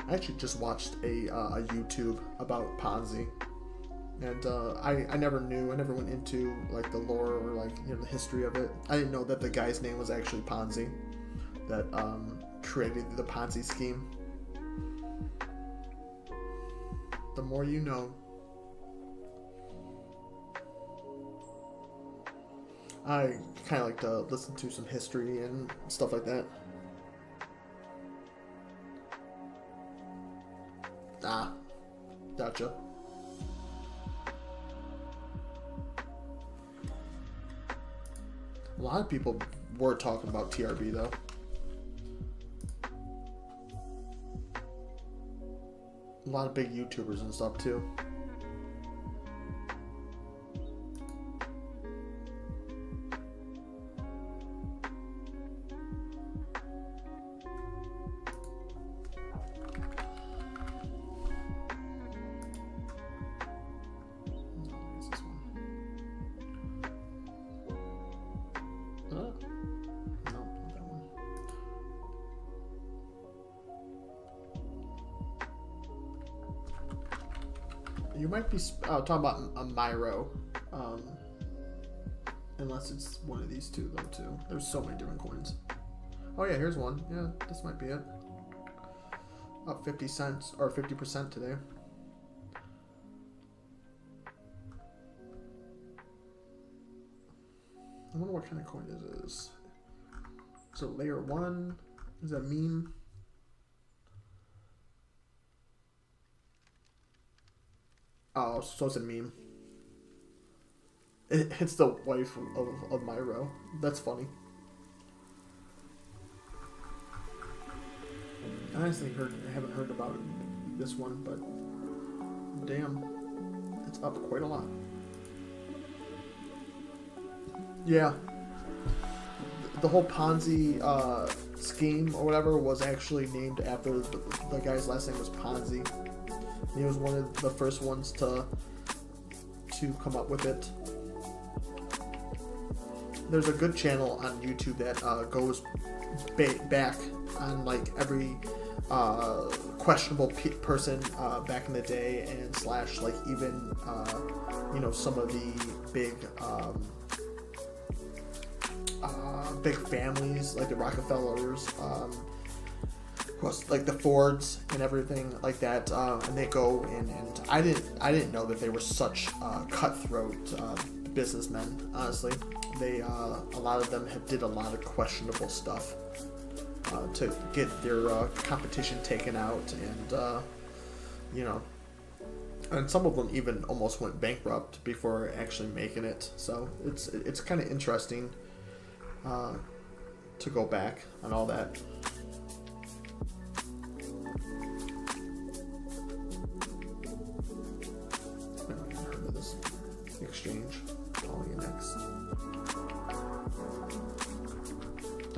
I actually just watched a YouTube about Ponzi, and I never went into like the lore or like, you know, the history of it. I didn't know that the guy's name was actually Ponzi, that created the Ponzi scheme. The more you know. I kind of like to listen to some history and stuff like that. Ah, gotcha. A lot of people were talking about TRB though. A lot of big YouTubers and stuff too. You might be talking about a Myro, unless it's one of these two though too. There's so many different coins. Oh yeah, here's one. Yeah, this might be it. Up 50 cents or 50% today. I wonder what kind of coin this is. Is it layer 1? Is that a meme? Oh, so it's a meme. It's the wife of Myro. That's funny. I honestly haven't heard about this one, but damn, it's up quite a lot. Yeah, the whole Ponzi scheme or whatever was actually named after the guy's last name was Ponzi. He was one of the first ones to come up with it. There's a good channel on YouTube that goes back on like every questionable person back in the day, and slash like even you know, some of the big big families like the Rockefellers, like the Fords and everything like that, and they go in, and I didn't know that they were such cutthroat businessmen. Honestly, they a lot of them did a lot of questionable stuff to get their competition taken out, and you know, and some of them even almost went bankrupt before actually making it. So it's kind of interesting to go back on all that. Exchange, next.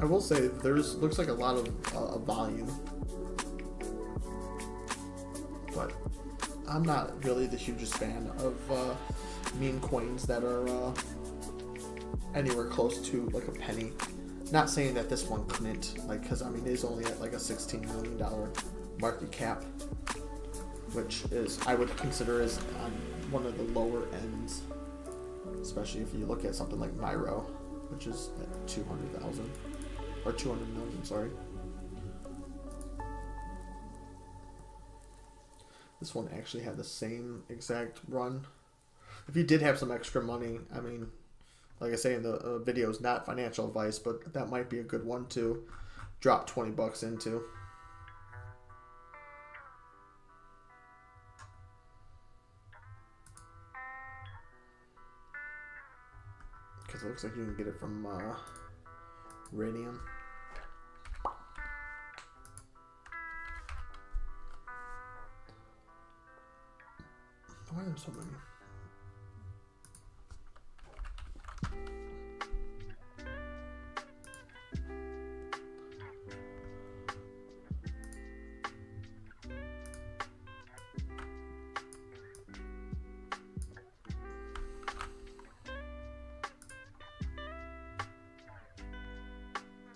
I will say looks like a lot of volume, but I'm not really the hugest fan of meme coins that are anywhere close to like a penny. Not saying that this one couldn't, like, because I mean it is only at like a $16 million market cap, which is, I would consider, as on one of the lower ends. Especially if you look at something like Myro, which is at 200,000. or 200 million, sorry. This one actually had the same exact run. If you did have some extra money, I mean, like I say in the video, is not financial advice, but that might be a good one to drop 20 bucks into. Because it looks like you can get it from Radium. Why are there so many?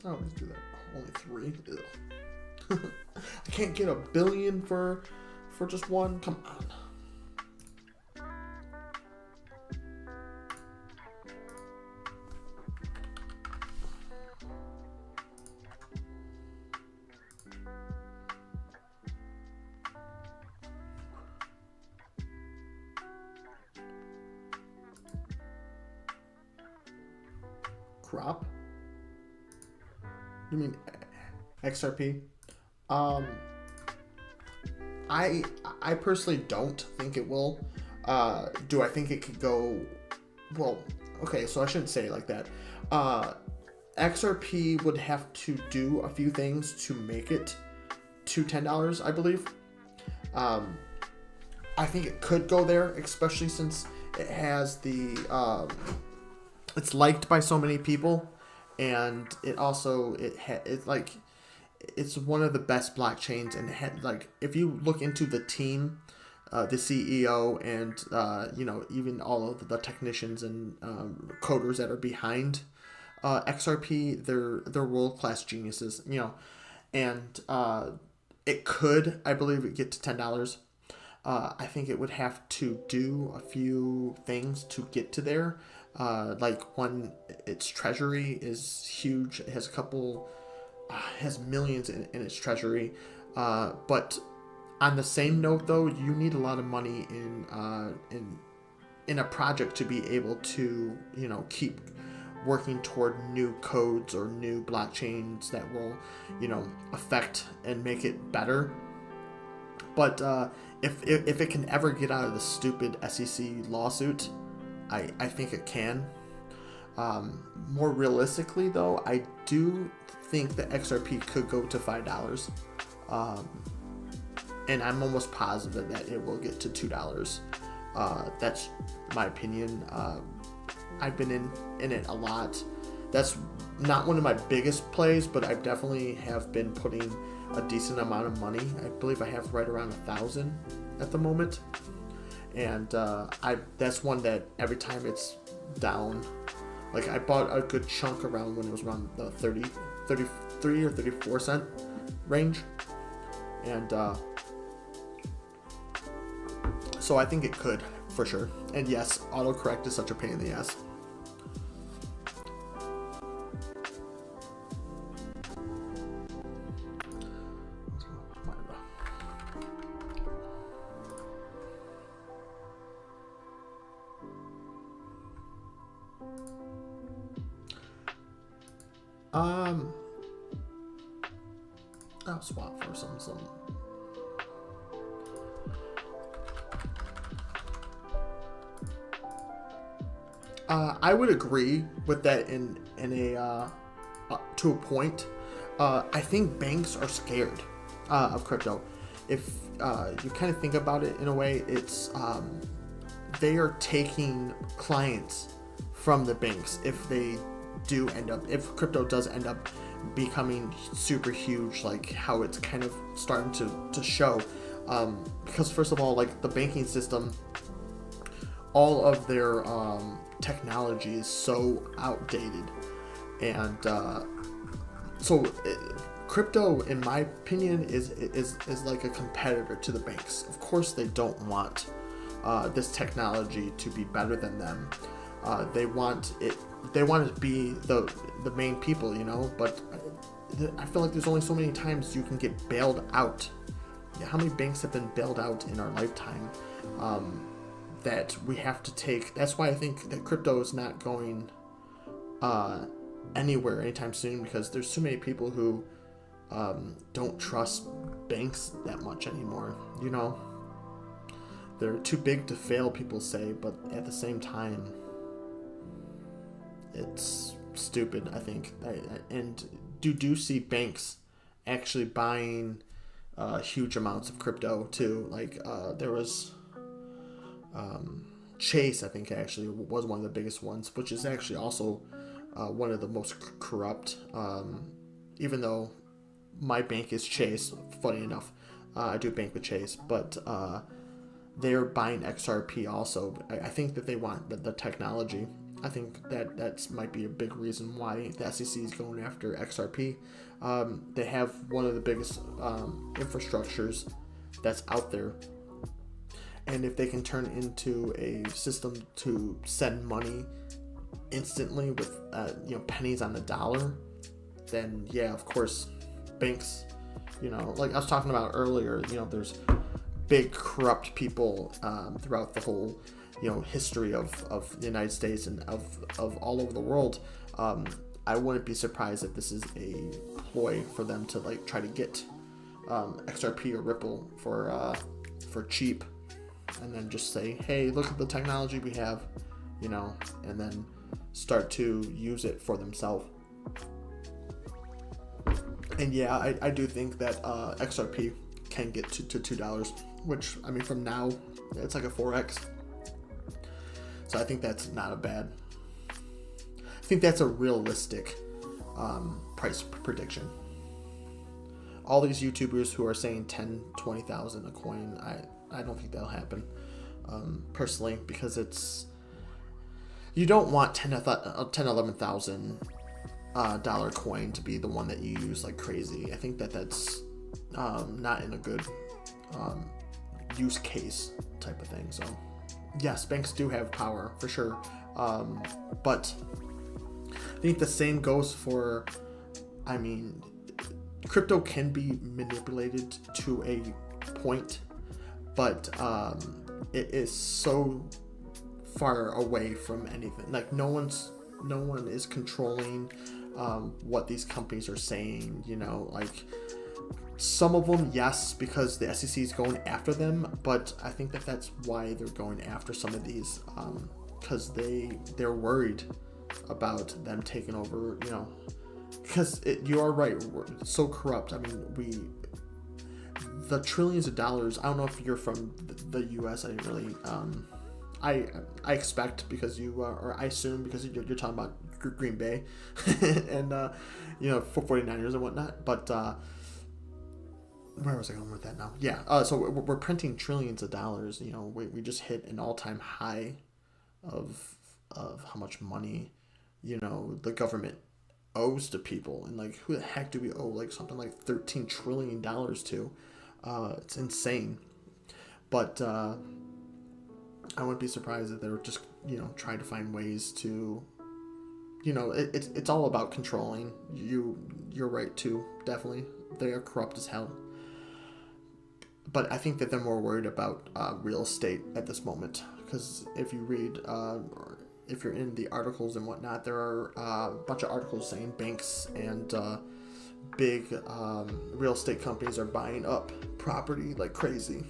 I always do that. Only 3. Ew. I can't get $1 billion for just one. Come on. Crop? You mean XRP? I personally don't think it will. Do I think it could go? Well, okay, so I shouldn't say it like that. XRP would have to do a few things to make it to $10, I believe. I think it could go there, especially since it has the it's liked by so many people, and it also it's like it's one of the best blockchains, and like if you look into the team, the CEO, and even all of the technicians and coders that are behind XRP, they're world-class geniuses, and it could, I believe, get to $10. I think it would have to do a few things to get to there. Like one, its treasury is huge. It has has millions in its treasury. But on the same note, though, you need a lot of money in a project to be able to, keep working toward new codes or new blockchains that will, affect and make it better. But if it can ever get out of the stupid SEC lawsuit, I think it can. More realistically, though, I do think that XRP could go to $5. And I'm almost positive that it will get to $2. That's my opinion. I've been in it a lot. That's not one of my biggest plays, but I definitely have been putting a decent amount of money. I believe I have right around 1,000 at the moment. And that's one that every time it's down, like I bought a good chunk around when it was around the 33 or 34 cent range. And so I think it could, for sure. And yes, autocorrect is such a pain in the ass. I'll swap for some. I would agree with that in a to a point. I think banks are scared of crypto. If you kind of think about it in a way, it's they are taking clients from the banks if crypto does end up becoming super huge, like how it's kind of starting to show. Because first of all, like the banking system, all of their technology is so outdated, and crypto, in my opinion, is like a competitor to the banks. Of course, they don't want this technology to be better than them. They want it. They want to be the main people, but I feel like there's only so many times you can get bailed out. Yeah, how many banks have been bailed out in our lifetime? That we have to take. That's why I think that crypto is not going anywhere anytime soon, because there's too many people who don't trust banks that much anymore. You know, they're too big to fail, people say, but at the same time, it's stupid, I think. And do see banks actually buying huge amounts of crypto too. Like there was Chase, I think, actually was one of the biggest ones, which is actually also one of the most corrupt. Even though my bank is Chase, funny enough, I do bank with Chase, but they're buying XRP also. I think that they want the technology. I think that might be a big reason why the SEC is going after XRP. They have one of the biggest infrastructures that's out there. And if they can turn into a system to send money instantly with pennies on the dollar, then yeah, of course, banks, like I was talking about earlier, there's big corrupt people throughout the whole history of the United States and of all over the world. I wouldn't be surprised if this is a ploy for them to like try to get XRP or Ripple for cheap, and then just say, hey, look at the technology we have, and then start to use it for themselves. And yeah, I do think that XRP can get to $2, which, I mean, from now, it's like a 4x. So I think that's not a bad. I think that's a realistic price prediction. All these YouTubers who are saying 10, 20,000 a coin, I don't think that'll happen, personally, because you don't want 11,000 dollar coin to be the one that you use like crazy. I think that's not in a good use case type of thing. So yes, banks do have power for sure, but I think the same goes for, I mean, crypto can be manipulated to a point, but it is so far away from anything. Like no one is controlling what these companies are saying. Like some of them, yes, because the SEC is going after them, but I think that's why they're going after some of these, because they're worried about them taking over. Because you are right, it's so corrupt. I mean, the trillions of dollars. I don't know if you're from the U.S. I didn't really. I expect, because you are, or I assume because you're talking about Green Bay and for 49ers and whatnot. But where was I going with that now? Yeah. So we're printing trillions of dollars. We just hit an all-time high of how much money the government owes to people, and like who the heck do we owe like something like $13 trillion to? It's insane. But I wouldn't be surprised if they were just trying to find ways to it's all about controlling. You're right too, definitely. They are corrupt as hell. But I think that they're more worried about real estate at this moment, because if you read or if you're in the articles and whatnot, there are a bunch of articles saying banks and big real estate companies are buying up property like crazy.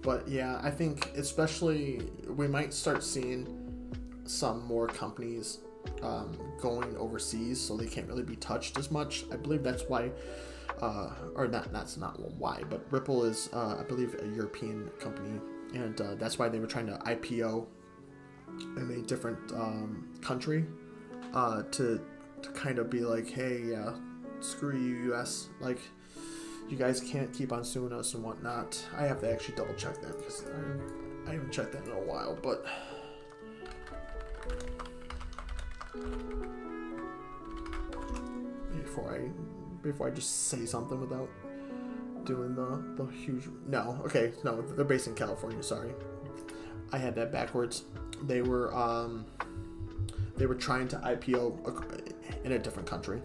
But yeah, I think especially we might start seeing some more companies going overseas, so they can't really be touched as much. I believe that's why, or that's not why, but Ripple is, I believe, a European company, and that's why they were trying to IPO in a different country to kind of be like, hey, screw you, US, like, you guys can't keep on suing us and whatnot. I have to actually double check that, because I haven't checked that in a while, but before I just say something without doing the huge. No, okay, no, they're based in California. Sorry, I had that backwards. They were trying to IPO in a different country.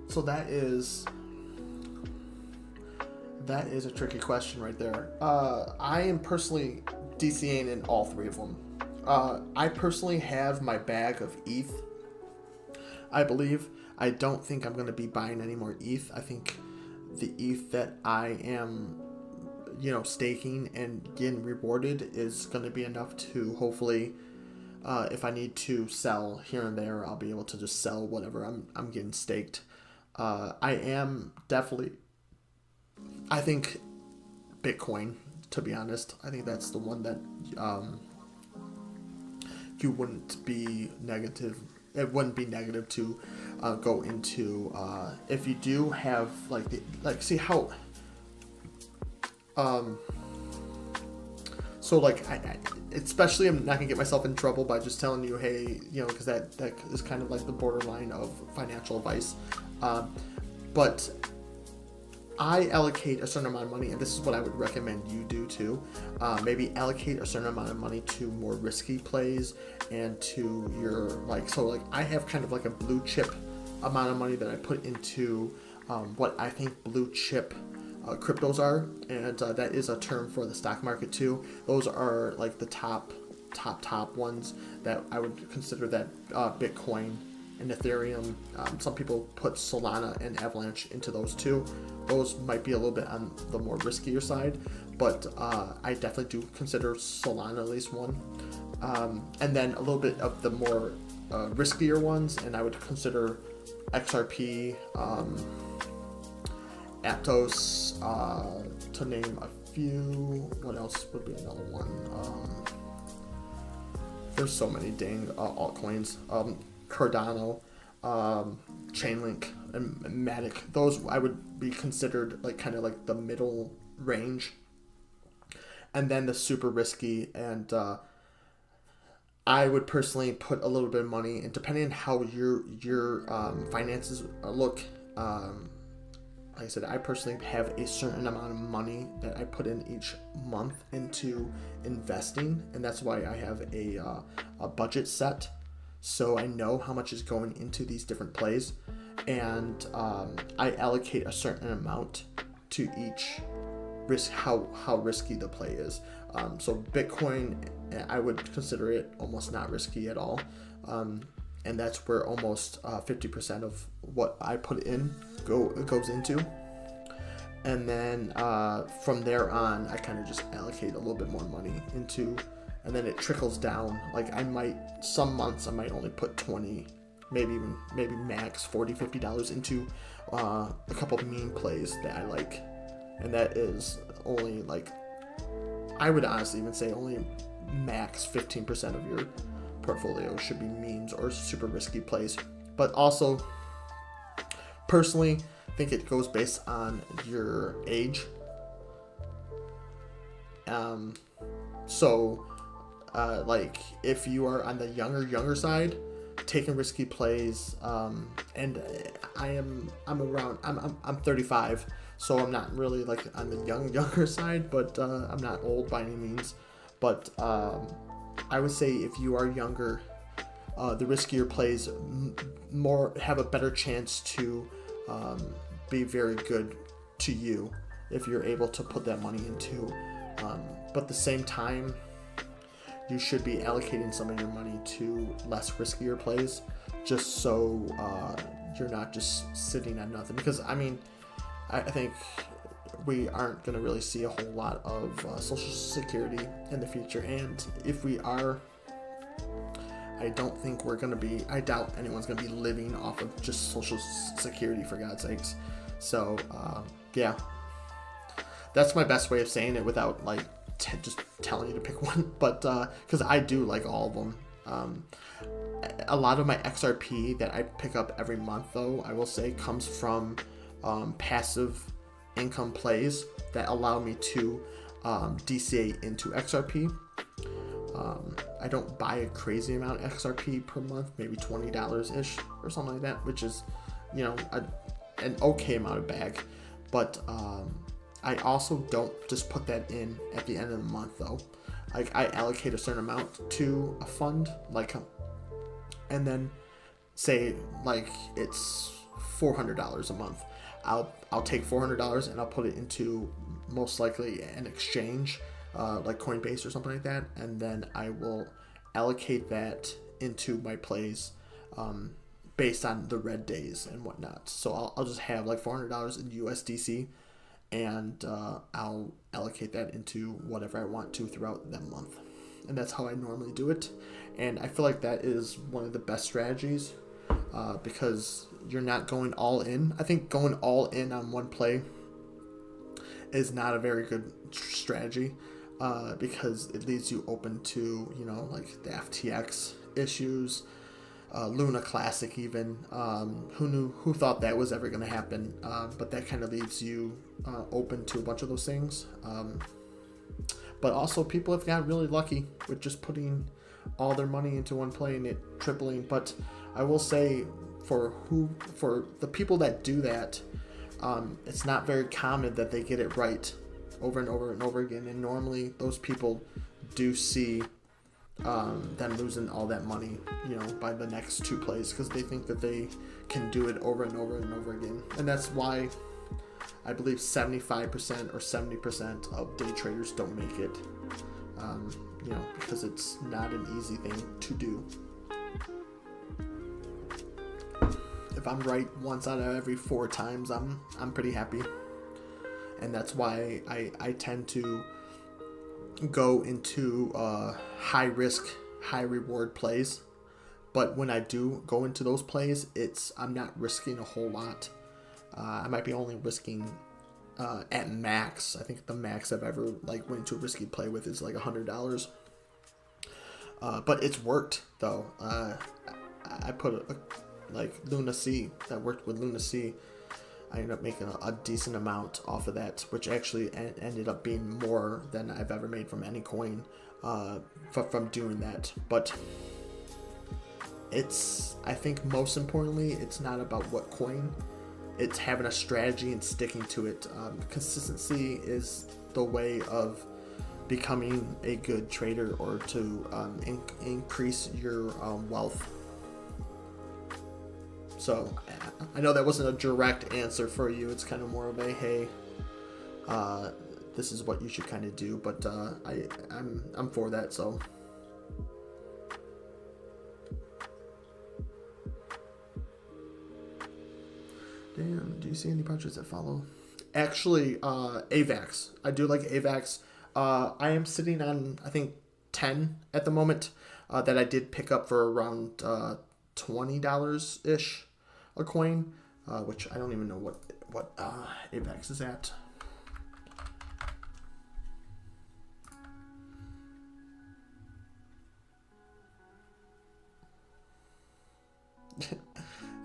So that is a tricky question right there. I am personally DCAing in all three of them. I personally have my bag of ETH, I believe. I don't think I'm going to be buying any more ETH. I think the ETH that I am, staking and getting rewarded is going to be enough to hopefully, if I need to sell here and there, I'll be able to just sell whatever I'm getting staked. I am definitely, I think Bitcoin, to be honest, I think that's the one that you wouldn't be negative. It wouldn't be negative to go into if you do have see how so like I especially I'm not gonna get myself in trouble by just telling you, hey, because that is kind of like the borderline of financial advice, but I allocate a certain amount of money, and this is what I would recommend you do too. Maybe allocate a certain amount of money to more risky plays and to your I have kind of like a blue chip amount of money that I put into what I think blue chip cryptos are, and that is a term for the stock market too. Those are like the top ones that I would consider, that Bitcoin and Ethereum. Some people put Solana and Avalanche into those too. Those might be a little bit on the more riskier side, but I definitely do consider Solana at least one. And then a little bit of the more riskier ones, and I would consider XRP, Aptos, to name a few. What else would be another one? There's so many dang altcoins. Cardano, Chainlink, and Matic. Those I would be considered kind of like the middle range. And then the super risky, and I would personally put a little bit of money, and depending on how your finances look, like I said, I personally have a certain amount of money that I put in each month into investing, and that's why I have a budget set, so I know how much is going into these different plays, and I allocate a certain amount to each risk, how risky the play is. So Bitcoin, I would consider it almost not risky at all, and that's where almost 50% of what I put in goes into. And then from there on, I kind of just allocate a little bit more money into, and then it trickles down. Like some months I might only put 20, maybe max $40-$50 into a couple of meme plays that I like, and that is only I would honestly even say only max 15% of your portfolio should be memes or super risky plays. But also, personally, I think it goes based on your age. If you are on the younger side, taking risky plays, and I'm 35, so I'm not really on the younger side, but I'm not old by any means. But I would say if you are younger, the riskier plays more have a better chance to be very good to you if you're able to put that money into. But at the same time, you should be allocating some of your money to less riskier plays, just so you're not just sitting on nothing. Because I think we aren't going to really see a whole lot of Social Security in the future, and if we are, I doubt anyone's going to be living off of just Social Security, for God's sakes. So, yeah. That's my best way of saying it without, just telling you to pick one. But, because I do like all of them. A lot of my XRP that I pick up every month, though, I will say, comes from passive income plays that allow me to DCA into XRP. I don't buy a crazy amount of XRP per month, maybe $20 ish or something like that, which is, an okay amount of bag. But I also don't just put that in at the end of the month though. Like I allocate a certain amount to a fund, and then say like it's $400 a month. I'll take $400 and I'll put it into most likely an exchange, like Coinbase or something like that, and then I will allocate that into my plays based on the red days and whatnot. So I'll just have like $400 in USDC, and I'll allocate that into whatever I want to throughout that month. And that's how I normally do it. And I feel like that is one of the best strategies, because you're not going all in. I think going all in on one play is not a very good strategy, because it leaves you open to, like the FTX issues, Luna Classic even. Who thought that was ever going to happen? But that kind of leaves you open to a bunch of those things. But also people have got really lucky with just putting all their money into one play and it tripling. But I will say for the people that do that, it's not very common that they get it right over and over and over again. And normally those people do see them losing all that money, by the next two plays, because they think that they can do it over and over and over again. And that's why I believe 75% or 70% of day traders don't make it, because it's not an easy thing to do. If I'm right once out of every 4 times, I'm pretty happy. And that's why I tend to go into high risk, high reward plays. But when I do go into those plays, I'm not risking a whole lot. I might be only risking at max. I think the max I've ever went to a risky play with is like $100. But it's worked though. I put Luna C, that worked with Luna C. I ended up making a decent amount off of that, which actually ended up being more than I've ever made from any coin from doing that. But I think most importantly, it's not about what coin. It's having a strategy and sticking to it. Consistency is the way of becoming a good trader, or to increase your wealth. So I know that wasn't a direct answer for you. It's kind of more of a, hey, this is what you should kind of do. But I'm for that. So. Damn, do you see any projects that follow? Actually, AVAX. I do like AVAX. I am sitting on, I think, 10 at the moment that I did pick up for around $20-ish a coin, which I don't even know what AVAX is at.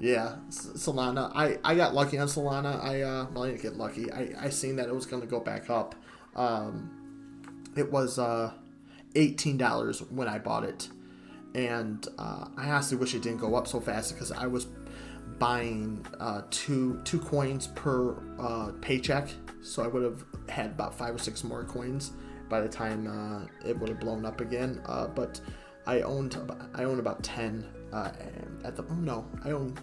Yeah, Solana. I got lucky on Solana. I didn't get lucky. I seen that it was going to go back up. It was $18 when I bought it, and I honestly wish it didn't go up so fast, because I was buying two coins per paycheck, so I would have had about 5 or 6 more coins by the time it would have blown up again. But I own about 10 I own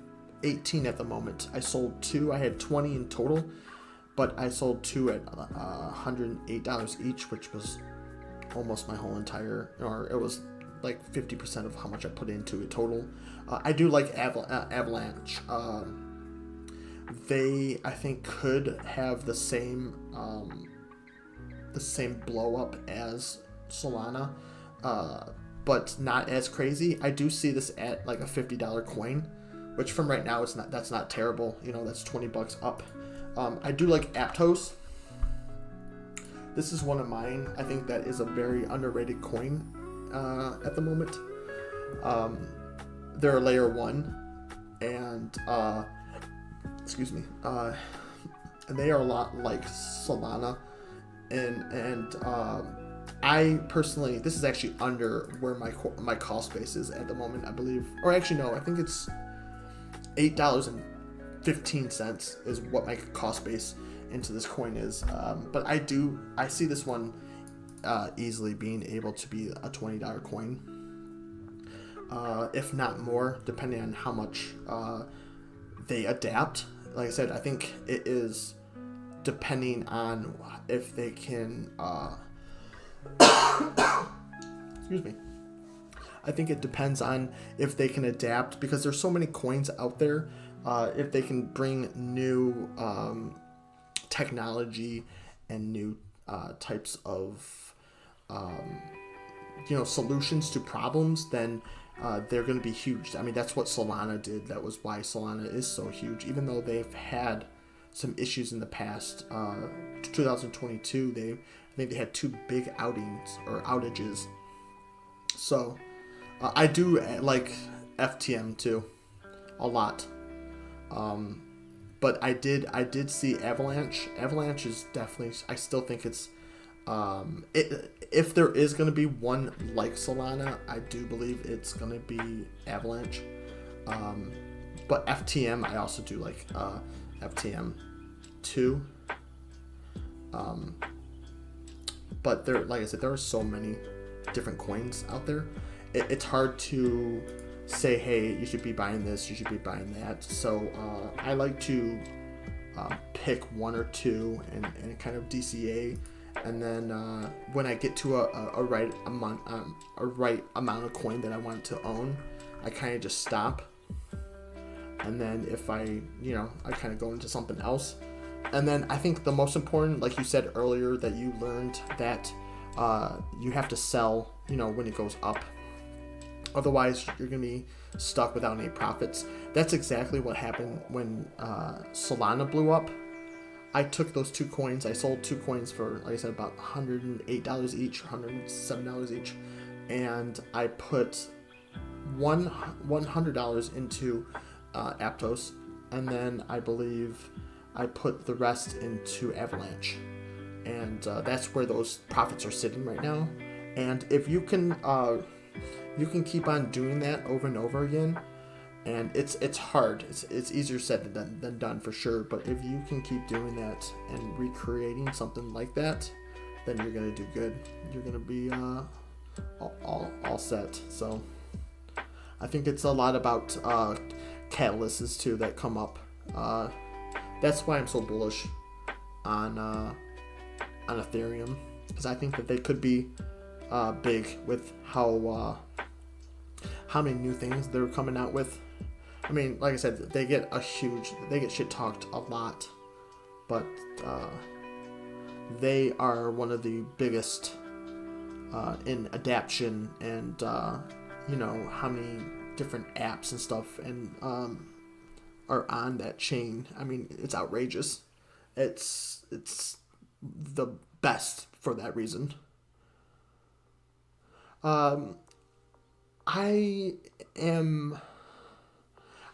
18 at the moment. I sold 2. I had 20 in total, but I sold 2 at $108 each, which was almost my whole entire, or it was like 50% of how much I put into it total. I do like Avalanche. They, I think, could have the same blow up as Solana, but not as crazy. I do see this at like a $50 coin, which from right now that's not terrible. That's $20 up. I do like Aptos. This is one of mine. I think that is a very underrated coin at the moment. They're a layer 1, and and they are a lot like Solana, and I personally, this is actually under where my call space is at the moment, I believe. Or actually, no, I think it's $8.15 is what my cost base into this coin is. But I see this one easily being able to be a $20 coin, if not more, depending on how much they adapt. Like I said, I think it is depending on if they can excuse me. I think it depends on if they can adapt, because there's so many coins out there. If they can bring new technology and new types of solutions to problems, then they're going to be huge. I mean, that's what Solana did. That was why Solana is so huge, even though they've had some issues in the past. 2022, I think they had 2 big outages. So I do like FTM too, a lot. But I did see Avalanche. Avalanche is definitely, I still think it's, if there is going to be one like Solana, I do believe it's going to be Avalanche. But FTM, I also do like FTM too. But like I said, there are so many different coins out there. It's hard to say, hey, you should be buying this, you should be buying that. So I like to pick 1 or 2 and kind of DCA, and then when I get to a right amount of coin that I want to own, I kind of just stop. And then if I kind of go into something else. And then I think the most important, like you said earlier, that you learned that you have to sell, when it goes up. Otherwise, you're going to be stuck without any profits. That's exactly what happened when Solana blew up. I took those 2 coins. I sold 2 coins for, like I said, about $108 each, $107 each. And I put $100 into Aptos. And then I believe I put the rest into Avalanche. And that's where those profits are sitting right now. And if you can keep on doing that over and over again, and it's hard. It's easier said than done for sure. But if you can keep doing that and recreating something like that, then you're gonna do good. You're gonna be all set. So I think it's a lot about catalysts too that come up. That's why I'm so bullish on Ethereum, because I think that they could be big with how many new things they're coming out with. I mean, like I said, they get shit talked a lot, but they are one of the biggest in adaption and how many different apps and stuff and are on that chain. I mean, it's outrageous. It's the best for that reason. I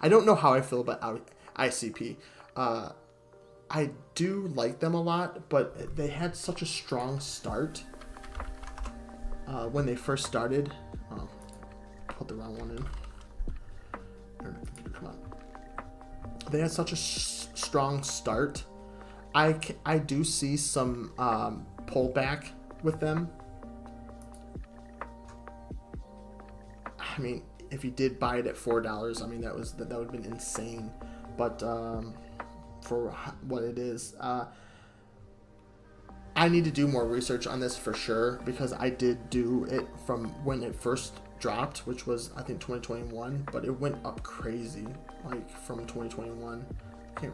don't know how I feel about ICP. I do like them a lot, but they had such a strong start when they first started. Oh, put the wrong one in. Come on. They had such a strong start. I do see some pullback with them. I mean, if you did buy it at $4, I mean that would have been insane. But for what it is, I need to do more research on this for sure, because I did do it from when it first dropped, which was I think 2021, but it went up crazy like from 2021. Can't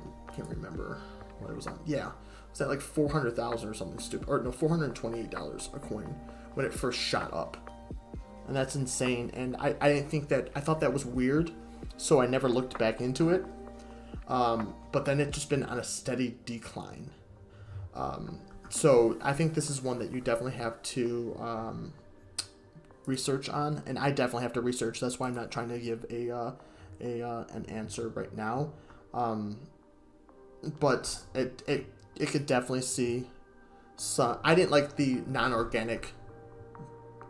remember what it was on. Yeah, it was at like 400,000 or something stupid, or no, $428 a coin when it first shot up. And that's insane. And I didn't think that, I thought that was weird, so I never looked back into it. But then it's just been on a steady decline. So I think this is one that you definitely have to research on, and I definitely have to research. That's why I'm not trying to give an answer right now. But it could definitely see some. I didn't like the non-organic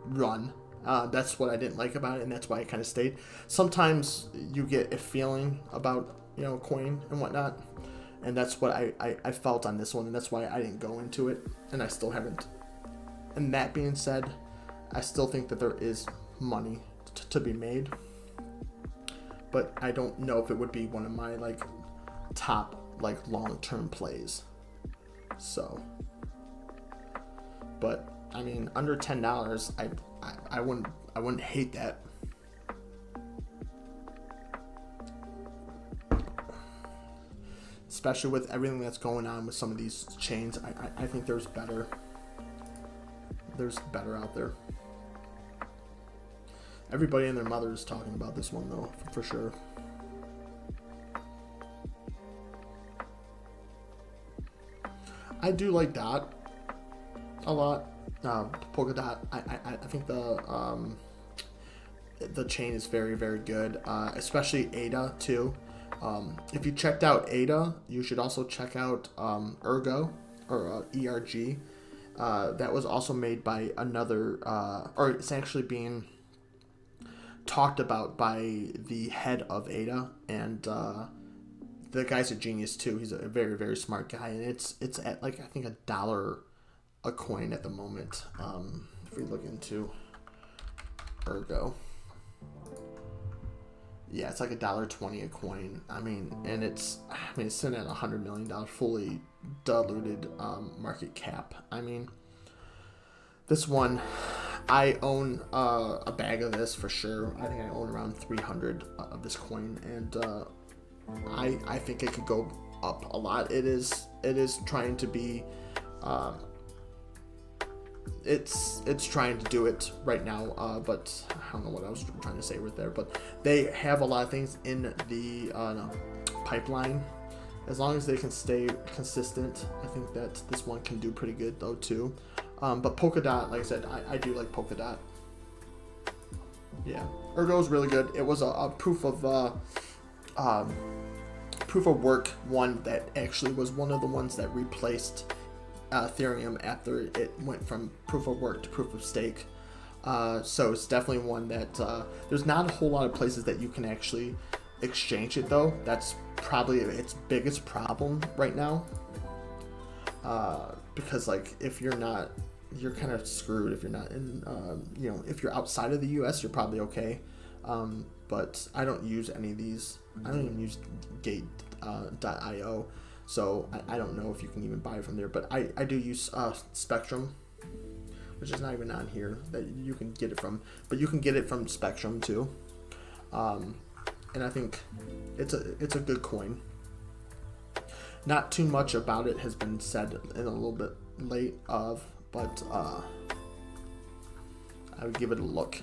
run. That's what I didn't like about it, and that's why I kind of stayed. Sometimes you get a feeling about, coin and whatnot, and that's what I felt on this one, and that's why I didn't go into it, and I still haven't. And that being said, I still think that there is money to be made, but I don't know if it would be one of my top long-term plays. So, but I mean, under $10, I wouldn't hate that. Especially with everything that's going on with some of these chains, I think there's better out there. Everybody and their mother is talking about this one though, for sure. I do like Dot a lot. Polka Dot. I think the chain is very, very good. Especially Ada too. If you checked out Ada, you should also check out Ergo or ERG. That was also made by another, or it's actually being talked about by the head of Ada, and the guy's a genius too. He's a very, very smart guy, and it's at I think $1 a coin at the moment. If we look into Ergo, yeah, it's $1.20 a coin. I mean, it's sitting at $100 million fully diluted market cap. I mean, this one, I own a bag of this for sure. I think I own around 300 of this coin, and I think it could go up a lot. It is trying to be, it's trying to do it right now. But I don't know what I was trying to say right there. But they have a lot of things in the pipeline. As long as they can stay consistent, I think that this one can do pretty good though too. But Polka Dot, like I said, I do like Polka Dot. Yeah, Ergo is really good. It was a proof of work one that actually was one of the ones that replaced Ethereum after it went from proof of work to proof of stake. So it's definitely one that there's not a whole lot of places that you can actually exchange it though. That's probably its biggest problem right now. Because if you're not, you're kind of screwed if you're not in, if you're outside of the US, you're probably okay. But I don't use any of these. I don't even use Gate.io, so I don't know if you can even buy it from there. But I do use Spectrum, which is not even on here that you can get it from. But you can get it from Spectrum too. And I think it's a good coin. Not too much about it has been said in a little bit late of, but I would give it a look.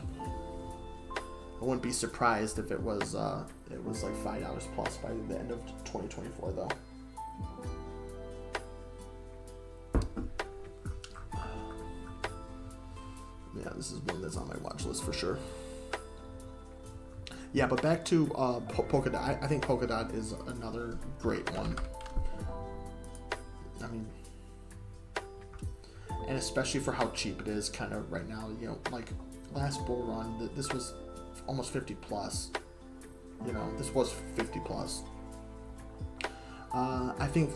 I wouldn't be surprised if it was $5 plus by the end of 2024 though. Yeah, this is one that's on my watch list for sure. Yeah, but back to Polka Dot. I think Polka Dot is another great one. I mean, and especially for how cheap it is kind of right now, last bull run, this was almost 50 plus, this was 50 plus. I think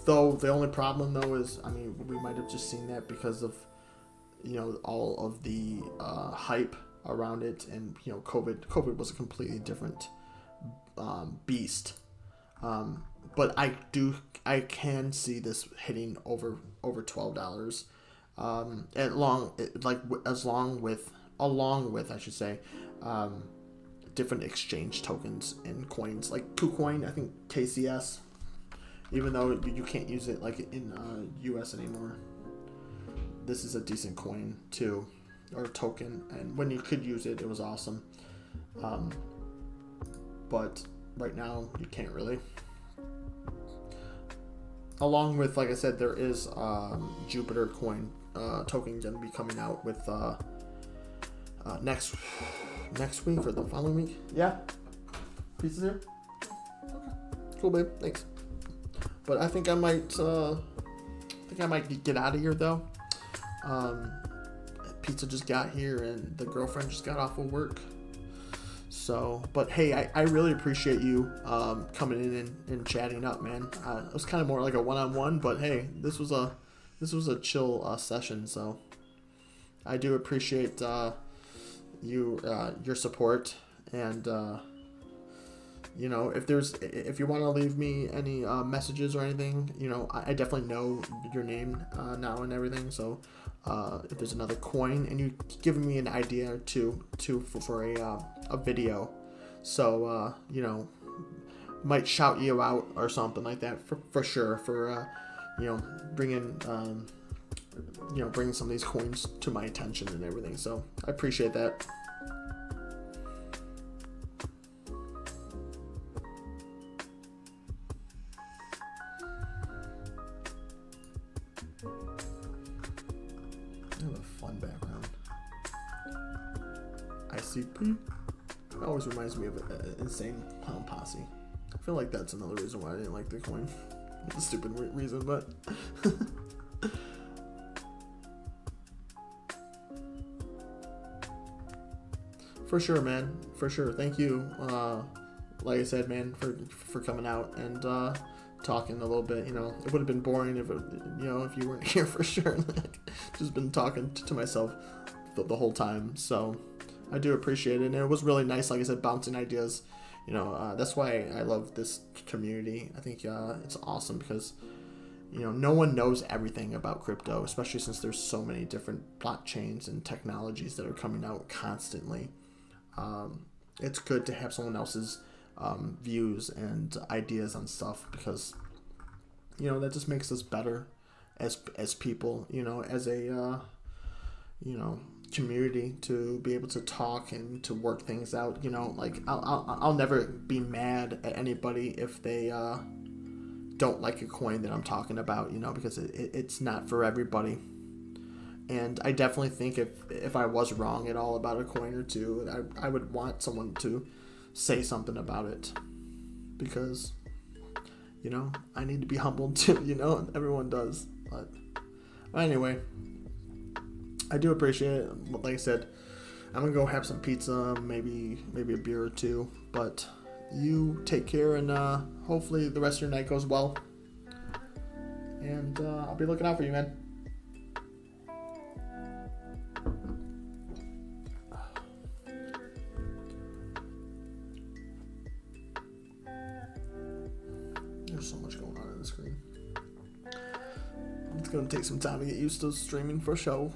though the only problem though is, we might have just seen that because of, all of the hype around it, and COVID was a completely different beast. But I can see this hitting over $12, along with I should say, different exchange tokens and coins like KuCoin. I think KCS, even though you can't use it in US anymore, this is a decent coin too, or token, and when you could use it, it was awesome. But right now you can't really. Along with, like I said, there is Jupiter coin token going to be coming out with next week or the following week. Yeah, pieces here. Okay, cool, babe. Thanks. But I think I might get out of here though. pizza just got here and the girlfriend just got off of work. So, but hey, I really appreciate you coming in and chatting up, man. It was kind of more like a one-on-one, but hey, this was a chill session. So I do appreciate your support, and you know, if you want to leave me any messages or anything, you know, I definitely know your name now and everything. So if there's another coin and you giving me an idea or two for a video, so you know, might shout you out or something like that for sure, for you know, bringing some of these coins to my attention and everything. So I appreciate that. Fun background. ICP. It always reminds me of an Insane Clown Posse. I feel like that's another reason why I didn't like the coin. It's a stupid reason, but for sure, man. For sure. Thank you. Like I said, man, for coming out and talking a little bit. You know, it would have been boring if you weren't here for sure. Just been talking to myself the whole time. So I do appreciate it, and it was really nice. Like I said, bouncing ideas. You know, that's why I love this community. I think it's awesome because, you know, no one knows everything about crypto, especially since there's so many different blockchains and technologies that are coming out constantly. It's good to have someone else's views and ideas on stuff, because, you know, that just makes us better as people, you know, as a community, to be able to talk and to work things out. You know, like I'll never be mad at anybody if they don't like a coin that I'm talking about, you know, because it's not for everybody. And I definitely think if I was wrong at all about a coin or two, I would want someone to say something about it, because, you know, I need to be humbled too, you know, everyone does. But anyway, I do appreciate it. Like I said, I'm gonna go have some pizza, maybe a beer or two, but you take care, and hopefully the rest of your night goes well, and I'll be looking out for you, man. There's so much going on the screen. It's gonna take some time to get used to streaming for a show.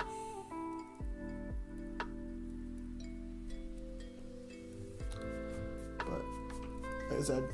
But like I said,